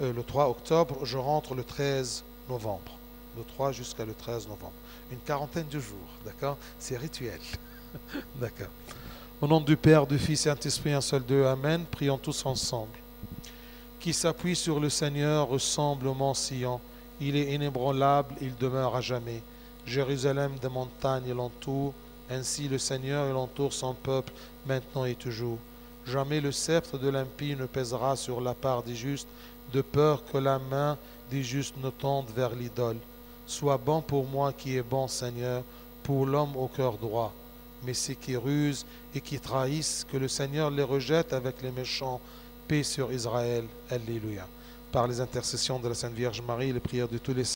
le 3 octobre, je rentre le 13 novembre. Le 3 jusqu'à le 13 novembre. Une quarantaine de jours, d'accord? C'est rituel. D'accord. Au nom du Père, du Fils et Saint-Esprit, un seul Dieu, Amen. Prions tous ensemble. Qui s'appuie sur le Seigneur ressemble au mont Sion. Il est inébranlable, il demeure à jamais. Jérusalem des montagnes l'entoure. Ainsi le Seigneur il entoure son peuple, maintenant et toujours. Jamais le sceptre de l'impie ne pèsera sur la part des justes, de peur que la main des justes ne tende vers l'idole. Sois bon pour moi qui est bon, Seigneur, pour l'homme au cœur droit. Mais ceux qui rusent et qui trahissent, que le Seigneur les rejette avec les méchants. Paix sur Israël. Alléluia. Par les intercessions de la Sainte Vierge Marie, les prières de tous les saints.